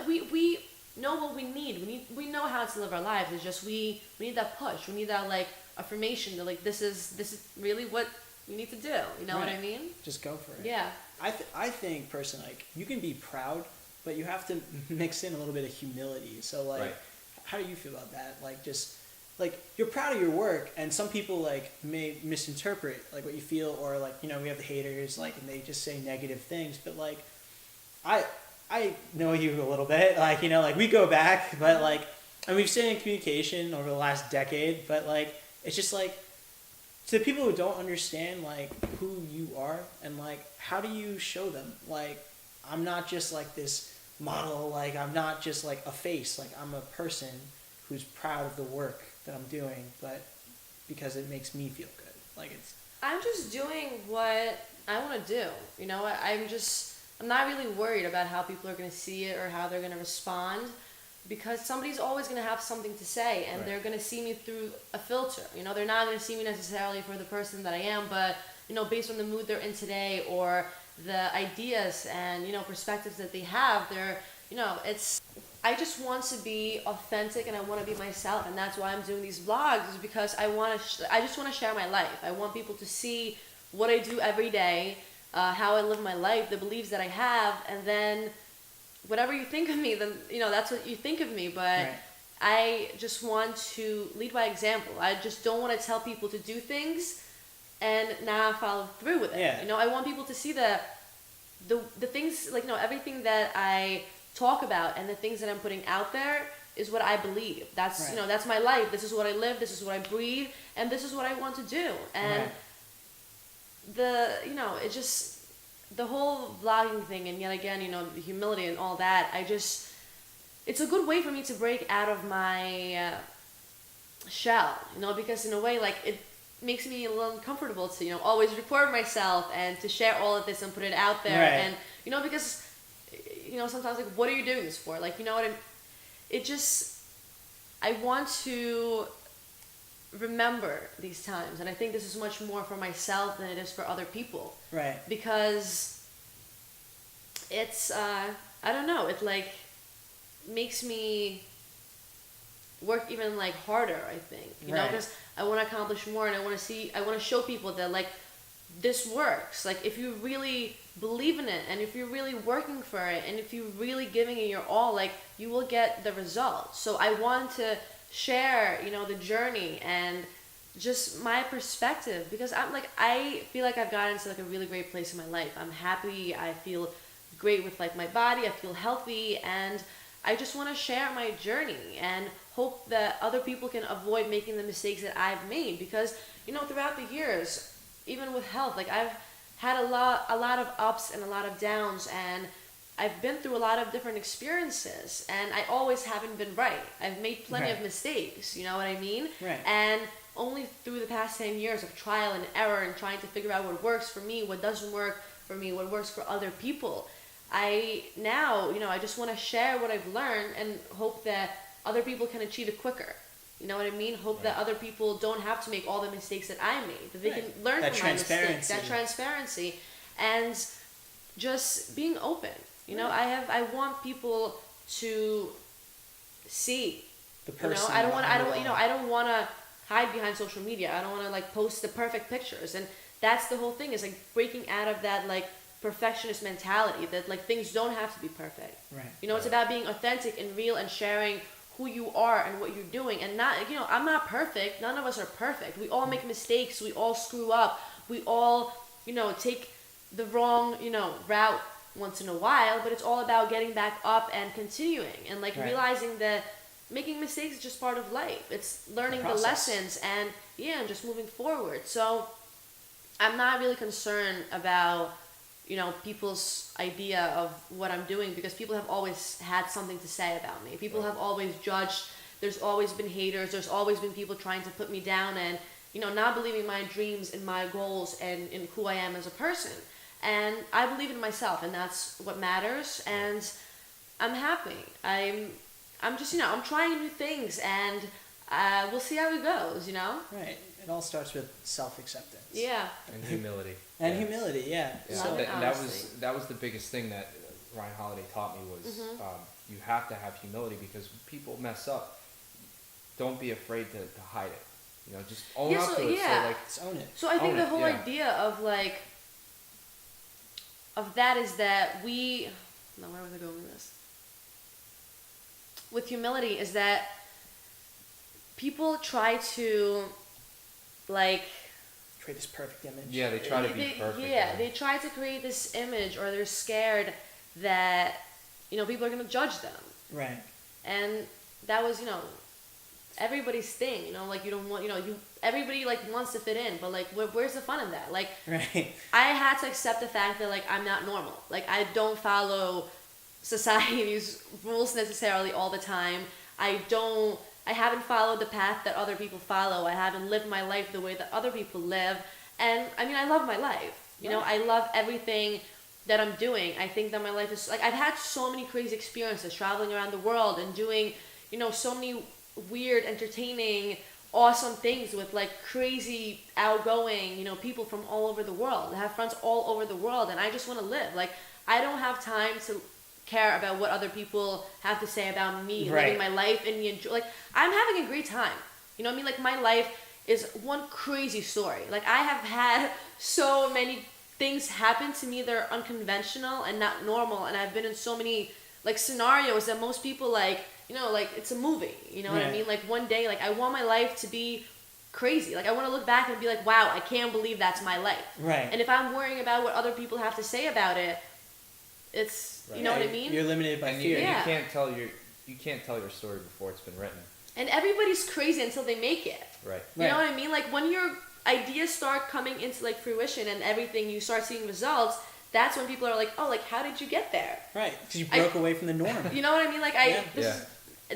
[SPEAKER 3] what we need. We know how to live our lives. It's just we need that push. We need that like affirmation that like this is really what we need to do. You know what I mean?
[SPEAKER 2] Just go for it.
[SPEAKER 3] Yeah.
[SPEAKER 2] I think personally, like, you can be proud, but you have to mix in a little bit of humility. So like, how do you feel about that? Like, just like, you're proud of your work, and some people like may misinterpret like what you feel, or like, you know, we have the haters, like, and they just say negative things. But like, I know you a little bit, like, you know, like we go back, but like, and we've stayed in communication over the last decade. But like, it's just like, to the people who don't understand like who you are, and like, how do you show them like, I'm not just like this model, like I'm not just like a face, like I'm a person who's proud of the work that I'm doing, but because it makes me feel good. Like, I'm
[SPEAKER 3] just doing what I want to do. You know, I'm not really worried about how people are going to see it or how they're going to respond, because somebody's always going to have something to say, and they're going to see me through a filter. You know, they're not going to see me necessarily for the person that I am, but, you know, based on the mood they're in today, or the ideas and, you know, perspectives that they have, you know, I just want to be authentic, and I want to be myself, and that's why I'm doing these vlogs, is because I just want to share my life. I want people to see what I do every day, how I live my life, the beliefs that I have, and then whatever you think of me, then, you know, that's what you think of me. But I just want to lead by example. I just don't want to tell people to do things and not follow through with it. You know, I want people to see the things, like, you know, everything that I talk about and the things that I'm putting out there is what I believe. That's you know, that's my life. This is what I live. This is what I breathe, and this is what I want to do. And you know, it just, the whole vlogging thing, and yet again, you know, the humility and all that, it's a good way for me to break out of my shell, you know, because in a way, like, it makes me a little uncomfortable to, you know, always record myself and to share all of this and put it out there. And, you know, because, you know, sometimes, like, what are you doing this for? Like, you know what, I want to remember these times, and I think this is much more for myself than it is for other people. Because it's, I don't know, it, like, makes me work even, like, harder, I think, you know, because I want to accomplish more, and I want to show people that, like, this works. Like, if you really believe in it, and if you're really working for it, and if you're really giving it your all, like, you will get the results. So I want to share, you know, the journey and just my perspective, because I feel like I've gotten to, like, a really great place in my life. I'm happy. I feel great with, like, my body. I feel healthy, and I just want to share my journey and hope that other people can avoid making the mistakes that I've made, because, you know, throughout the years, even with health, like, I've had a lot of ups and a lot of downs, and I've been through a lot of different experiences, and I always haven't been right. I've made plenty of mistakes, you know what I mean? And only through the past 10 years of trial and error and trying to figure out what works for me, what doesn't work for me, what works for other people, now, you know, I just want to share what I've learned and hope that other people can achieve it quicker. You know what I mean? Hope that other people don't have to make all the mistakes that I made, that they can learn from my mistakes. That transparency, and just being open. You know, I want people to see the person. You know, I don't want to hide behind social media. I don't want to, like, post the perfect pictures, and that's the whole thing, is, like, breaking out of that, like, perfectionist mentality that, like, things don't have to be perfect. You know, it's about being authentic and real and sharing who you are and what you're doing, and not, you know, I'm not perfect. None of us are perfect. We all make mistakes. We all screw up. We all, you know, take the wrong, you know, route once in a while, but it's all about getting back up and continuing, and, like, realizing that making mistakes is just part of life. It's learning the lessons and just moving forward. So I'm not really concerned about, you know, people's idea of what I'm doing, because people have always had something to say about me. People have always judged. There's always been haters. There's always been people trying to put me down and, you know, not believing my dreams and my goals and in who I am as a person. And I believe in myself, and that's what matters. And I'm happy. I'm just, you know, I'm trying new things, and we'll see how it goes, you know?
[SPEAKER 2] It all starts with self-acceptance.
[SPEAKER 4] And humility.
[SPEAKER 2] And humility, yeah.
[SPEAKER 3] So,
[SPEAKER 4] that was the biggest thing that Ryan Holiday taught me was you have to have humility because people mess up. Don't be afraid to hide it. You know, just own up to it.
[SPEAKER 3] Yeah.
[SPEAKER 4] So like,
[SPEAKER 2] Just own it.
[SPEAKER 3] So I think the whole idea of like of that is that where was I going with this? With humility is that people try to like
[SPEAKER 2] create this perfect image.
[SPEAKER 4] Yeah, they try to be perfect.
[SPEAKER 3] Yeah, they try to create this image, or they're scared that people are gonna judge them.
[SPEAKER 2] Right.
[SPEAKER 3] And that was everybody's thing. Like you don't want everybody like wants to fit in, but like where's the fun in that? Like
[SPEAKER 2] right.
[SPEAKER 3] I had to accept the fact that like I'm not normal. Like I don't follow society's rules necessarily all the time. I haven't followed the path that other people follow. I haven't lived my life the way that other people live. And I mean, I love my life. You know, I love everything that I'm doing. I think that my life is like, I've had so many crazy experiences traveling around the world and doing, so many weird, entertaining, awesome things with like crazy, outgoing, people from all over the world. I have friends all over the world and I just want to live. Like, I don't have time to care about what other people have to say about me living my life and me enjoy. Like, I'm having a great time. You know what I mean? Like, my life is one crazy story. Like, I have had so many things happen to me that are unconventional and not normal, and I've been in so many like scenarios that most people like it's a movie. You know what I mean? Like, one day, like, I want my life to be crazy. Like, I want to look back and be like, wow, I can't believe that's my life. Right. And if I'm worrying about what other people have to say about it, it's you know what I mean?
[SPEAKER 2] You're limited by fear.
[SPEAKER 4] You can't tell your story before it's been written.
[SPEAKER 3] And everybody's crazy until they make it.
[SPEAKER 4] Right.
[SPEAKER 3] You know what I mean? Like, when your ideas start coming into like fruition and everything, you start seeing results. That's when people are like, oh, like, how did you get there?
[SPEAKER 2] Right. Because you broke away from the norm.
[SPEAKER 3] You know what I mean? Like,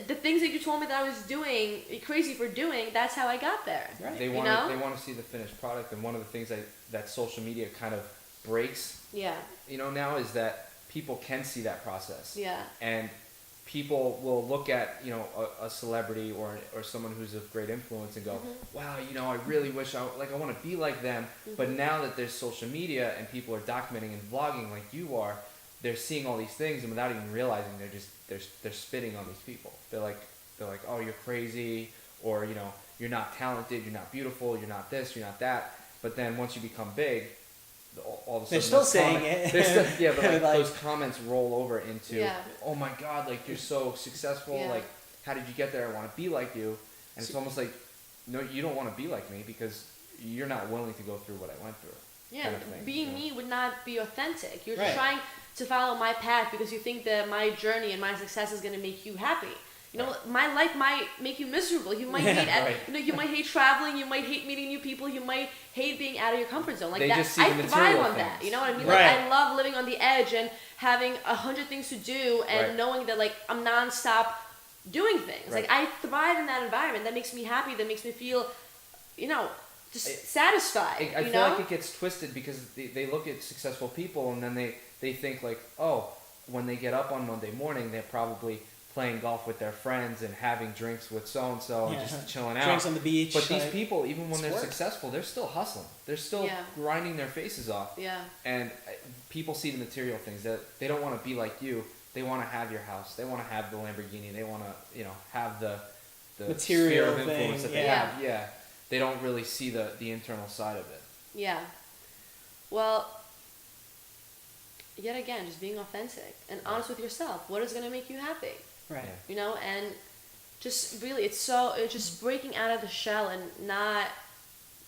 [SPEAKER 3] the things that you told me that I was doing, crazy for doing, that's how I got there.
[SPEAKER 4] Right. They want to see the finished product, and one of the things that social media kind of breaks.
[SPEAKER 3] Yeah.
[SPEAKER 4] Now is that people can see that process.
[SPEAKER 3] Yeah.
[SPEAKER 4] And people will look at, a celebrity or someone who's of great influence and go, wow, I really wish I want to be like them. But now that there's social media and people are documenting and vlogging like you are, they're seeing all these things, and without even realizing, they're spitting on these people. They're like, oh, you're crazy, or, you're not talented, you're not beautiful, you're not this, you're not that. But then once you become big, all of a sudden
[SPEAKER 2] they're still saying it.
[SPEAKER 4] But like those comments roll over into, oh my God, like, you're so successful. Yeah. Like, how did you get there? I want to be like you. And it's almost like, no, you don't want to be like me because you're not willing to go through what I went through.
[SPEAKER 3] Yeah, kind of thing, being me would not be authentic. You're trying to follow my path because you think that my journey and my success is going to make you happy. My life might make you miserable. You might hate, you might hate traveling. You might hate meeting new people. You might hate being out of your comfort zone. Like,
[SPEAKER 4] they
[SPEAKER 3] that,
[SPEAKER 4] just see
[SPEAKER 3] I
[SPEAKER 4] the
[SPEAKER 3] thrive on
[SPEAKER 4] things.
[SPEAKER 3] that. You know what I mean? Like, I love living on the edge and having 100 things to do and knowing that like I'm nonstop doing things. Like, I thrive in that environment. That makes me happy. That makes me feel, just satisfied.
[SPEAKER 4] I feel like it gets twisted because they look at successful people and then they think like, oh, when they get up on Monday morning, they're probably playing golf with their friends and having drinks with so-and-so and just chilling out.
[SPEAKER 2] Drinks on the beach.
[SPEAKER 4] But these people, even when they're successful, they're still hustling. They're still grinding their faces off. Yeah. And people see the material things. That they don't want to be like you. They want to have your house. They want to have the Lamborghini. They want to, have the material sphere of influence that they have. Yeah. They don't really see the internal side of it. Yeah.
[SPEAKER 3] Well, yet again, just being authentic and honest with yourself. What is going to make you happy?
[SPEAKER 2] Right.
[SPEAKER 3] And just really, it's just breaking out of the shell and not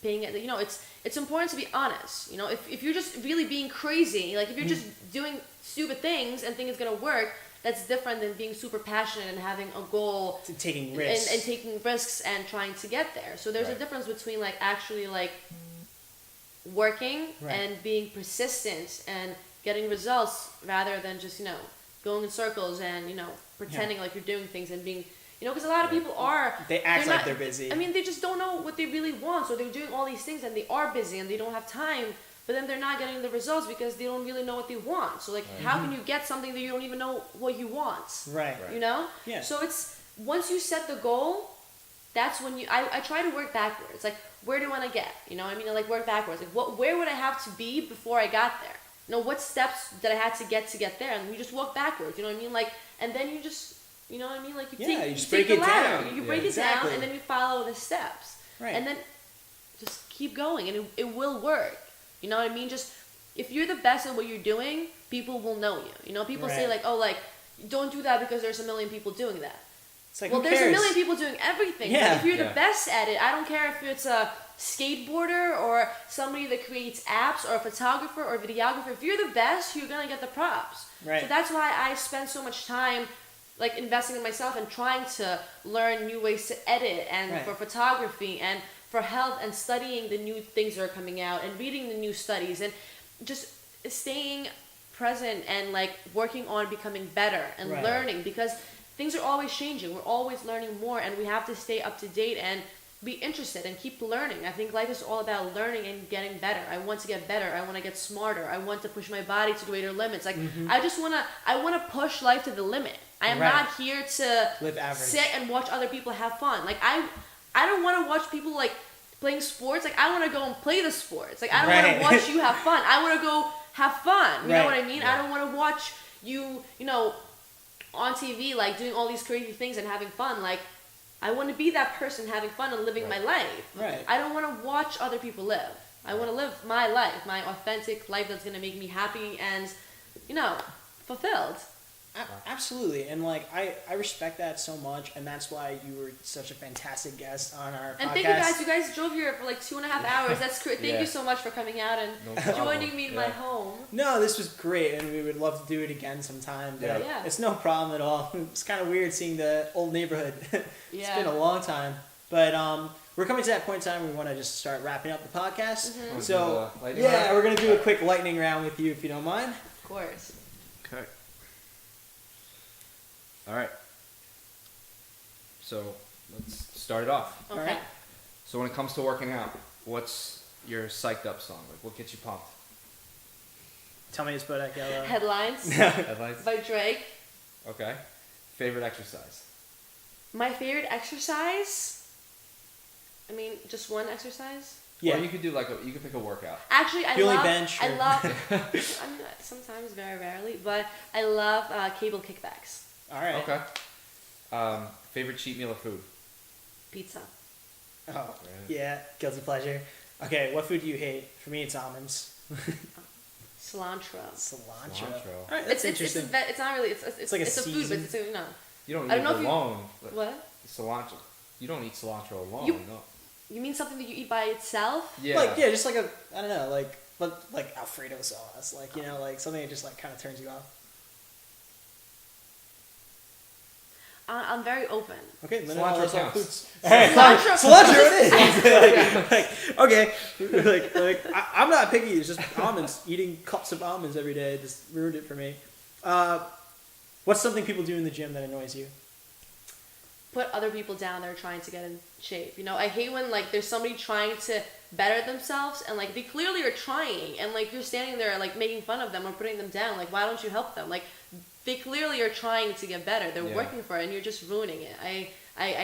[SPEAKER 3] paying it. It's important to be honest. If you're just really being crazy, like if you're just doing stupid things and think it's going to work, that's different than being super passionate and having a goal.
[SPEAKER 2] Taking risks.
[SPEAKER 3] And taking risks and trying to get there. So there's a difference between like actually like working and being persistent and getting results rather than just, going in circles and, pretending like you're doing things and being, because a lot of people
[SPEAKER 2] they act like they're busy.
[SPEAKER 3] I mean, they just don't know what they really want. So they're doing all these things and they are busy and they don't have time, but then they're not getting the results because they don't really know what they want. So like, how can you get something that you don't even know what you want?
[SPEAKER 2] Right.
[SPEAKER 3] Yeah. So it's, once you set the goal, that's when I try to work backwards. Like, where do I want to get? You know what I mean? I like work backwards. Like, where would I have to be before I got there? You know, what steps that I had to get there? And you just walk backwards. You know what I mean? Like, and then you just, you know what I mean? Like, you
[SPEAKER 2] just
[SPEAKER 3] take
[SPEAKER 2] break
[SPEAKER 3] the
[SPEAKER 2] it
[SPEAKER 3] ladder.
[SPEAKER 2] down.
[SPEAKER 3] You break it
[SPEAKER 2] Exactly.
[SPEAKER 3] down, and then you follow the steps.
[SPEAKER 2] Right.
[SPEAKER 3] And then just keep going, and it will work. You know what I mean? Just, if you're the best at what you're doing, people will know you. You know, people say, like, oh, like, don't do that because there's a million people doing that.
[SPEAKER 2] It's like,
[SPEAKER 3] well,
[SPEAKER 2] who
[SPEAKER 3] there's
[SPEAKER 2] cares?
[SPEAKER 3] a million people doing everything.
[SPEAKER 2] Yeah.
[SPEAKER 3] But if you're the best at it, I don't care if it's a skateboarder or somebody that creates apps or a photographer or a videographer. If you're the best, you're gonna get the props.
[SPEAKER 2] Right.
[SPEAKER 3] So that's why I spend so much time like investing in myself and trying to learn new ways to edit and for photography and for health and studying the new things that are coming out and reading the new studies and just staying present and like working on becoming better and learning, because things are always changing. We're always learning more, and we have to stay up to date and be interested and keep learning. I think life is all about learning and getting better. I want to get better. I want to get smarter. I want to push my body to greater limits. Like I want to push life to the limit. I am not here to
[SPEAKER 2] live average.
[SPEAKER 3] Sit and watch other people have fun. Like I don't want to watch people like playing sports. Like I want to go and play the sports. Like I don't want to watch you have fun. I want to go have fun. You know what I mean? I don't want to watch you, you know, on TV like doing all these crazy things and having fun. Like I want to be that person having fun and living my life.
[SPEAKER 2] Right.
[SPEAKER 3] I don't want to watch other people live. I want to live my life, my authentic life that's going to make me happy and, you know, fulfilled.
[SPEAKER 2] Absolutely, and like I respect that so much, and that's why you were such a fantastic guest on our podcast.
[SPEAKER 3] And thank you guys. You guys drove here for like 2.5 hours. That's great. Thank you so much for coming out and joining me in my home.
[SPEAKER 2] No, this was great, and we would love to do it again sometime. But it's no problem at all. It's kind of weird seeing the old neighborhood. It's been a long time, but we're coming to that point in time where we want to just start wrapping up the podcast.
[SPEAKER 3] Mm-hmm.
[SPEAKER 2] So we're gonna do a quick lightning round with you if you don't mind.
[SPEAKER 3] Of course.
[SPEAKER 4] Okay. All right. So let's start it off.
[SPEAKER 3] Okay.
[SPEAKER 2] All right.
[SPEAKER 4] So when it comes to working out, what's your psyched up song? Like, what gets you pumped?
[SPEAKER 2] Tell me it's Bodak Yellow.
[SPEAKER 3] Headlines
[SPEAKER 4] Headlights?
[SPEAKER 3] by Drake.
[SPEAKER 4] Okay. Favorite exercise?
[SPEAKER 3] My favorite exercise? I mean, just one exercise?
[SPEAKER 2] Yeah.
[SPEAKER 4] Or you could do you could pick a workout.
[SPEAKER 3] Actually, I
[SPEAKER 2] Peeling
[SPEAKER 3] love.
[SPEAKER 2] bench
[SPEAKER 3] I
[SPEAKER 2] or-
[SPEAKER 3] love. I mean, sometimes, very rarely, but I love cable kickbacks.
[SPEAKER 2] All right.
[SPEAKER 4] Okay. Favorite cheat meal or food?
[SPEAKER 3] Pizza.
[SPEAKER 2] Oh, yeah. Guilty pleasure. Okay, what food do you hate? For me, it's almonds.
[SPEAKER 3] Cilantro.
[SPEAKER 2] Cilantro.
[SPEAKER 4] Cilantro.
[SPEAKER 2] All right, that's
[SPEAKER 3] It's
[SPEAKER 2] interesting.
[SPEAKER 3] it's not really. It's
[SPEAKER 2] like a
[SPEAKER 3] it's a food, but
[SPEAKER 2] season.
[SPEAKER 3] it's no.
[SPEAKER 4] You don't
[SPEAKER 3] I
[SPEAKER 4] eat
[SPEAKER 3] don't know
[SPEAKER 4] it
[SPEAKER 3] if you-
[SPEAKER 4] alone. but
[SPEAKER 3] What?
[SPEAKER 4] Cilantro. You don't eat cilantro alone.
[SPEAKER 3] You-
[SPEAKER 4] No.
[SPEAKER 3] You mean something that you eat by itself?
[SPEAKER 4] Yeah.
[SPEAKER 2] Like, yeah, just like a, I don't know, like Alfredo sauce. Like, you know, like something that just like kind of turns you off.
[SPEAKER 3] I'm very open.
[SPEAKER 2] Okay, Lina,
[SPEAKER 4] Cilantro
[SPEAKER 2] let's all
[SPEAKER 4] counts.
[SPEAKER 2] foods. All right, cilantro it is. Okay, I'm not picky. It's just almonds. Eating cups of almonds every day just ruined it for me. What's something people do in the gym that annoys you?
[SPEAKER 3] Put other people down that are trying to get in shape. You know, I hate when like there's somebody trying to better themselves and like they clearly are trying and like you're standing there like making fun of them or putting them down. Like, why don't you help them? Like, they clearly are trying to get better. They're working for it and you're just ruining it. I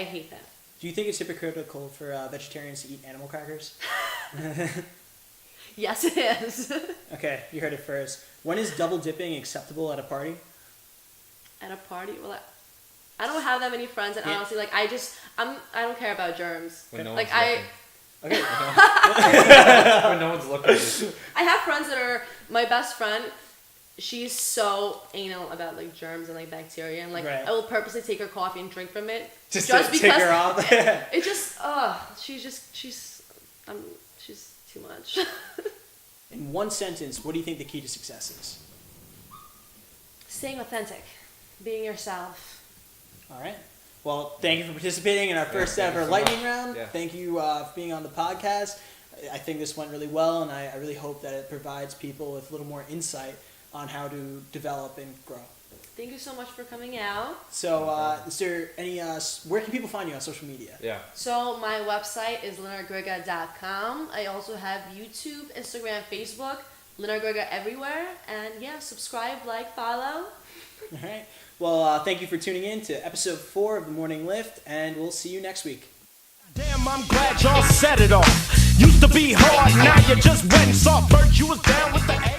[SPEAKER 3] hate that.
[SPEAKER 2] Do you think it's hypocritical for vegetarians to eat animal crackers?
[SPEAKER 3] Yes, it is.
[SPEAKER 2] Okay, you heard it first. When is double dipping acceptable at a party?
[SPEAKER 3] At a party? Well, I don't have that many friends, and honestly, like I don't care about germs.
[SPEAKER 4] When no
[SPEAKER 3] like
[SPEAKER 4] one's looking.
[SPEAKER 2] Okay.
[SPEAKER 4] When no one's looking.
[SPEAKER 3] I have friends that are my best friend. She's so anal about like germs and like bacteria, and like I will purposely take her coffee and drink from it
[SPEAKER 2] just
[SPEAKER 3] because
[SPEAKER 2] take her off.
[SPEAKER 3] it just she's too much.
[SPEAKER 2] In one sentence, what do you think the key to success is?
[SPEAKER 3] Staying authentic, being yourself.
[SPEAKER 2] All right. Well, thank you for participating in our first ever lightning round.
[SPEAKER 4] Yeah.
[SPEAKER 2] Thank you for being on the podcast. I think this went really well, and I really hope that it provides people with a little more insight on how to develop and grow.
[SPEAKER 3] Thank you so much for coming out.
[SPEAKER 2] So, is there any, where can people find you on social media?
[SPEAKER 4] Yeah.
[SPEAKER 3] So my website is linagriga.com. I also have YouTube, Instagram, Facebook, Lina Griga everywhere. And yeah, subscribe, like, follow.
[SPEAKER 2] All right. Well, thank you for tuning in to episode 4 of The Morning Lift, and we'll see you next week.
[SPEAKER 1] Damn, I'm glad y'all said it all. Used to be hard, now you just went soft. Bert, you was down with the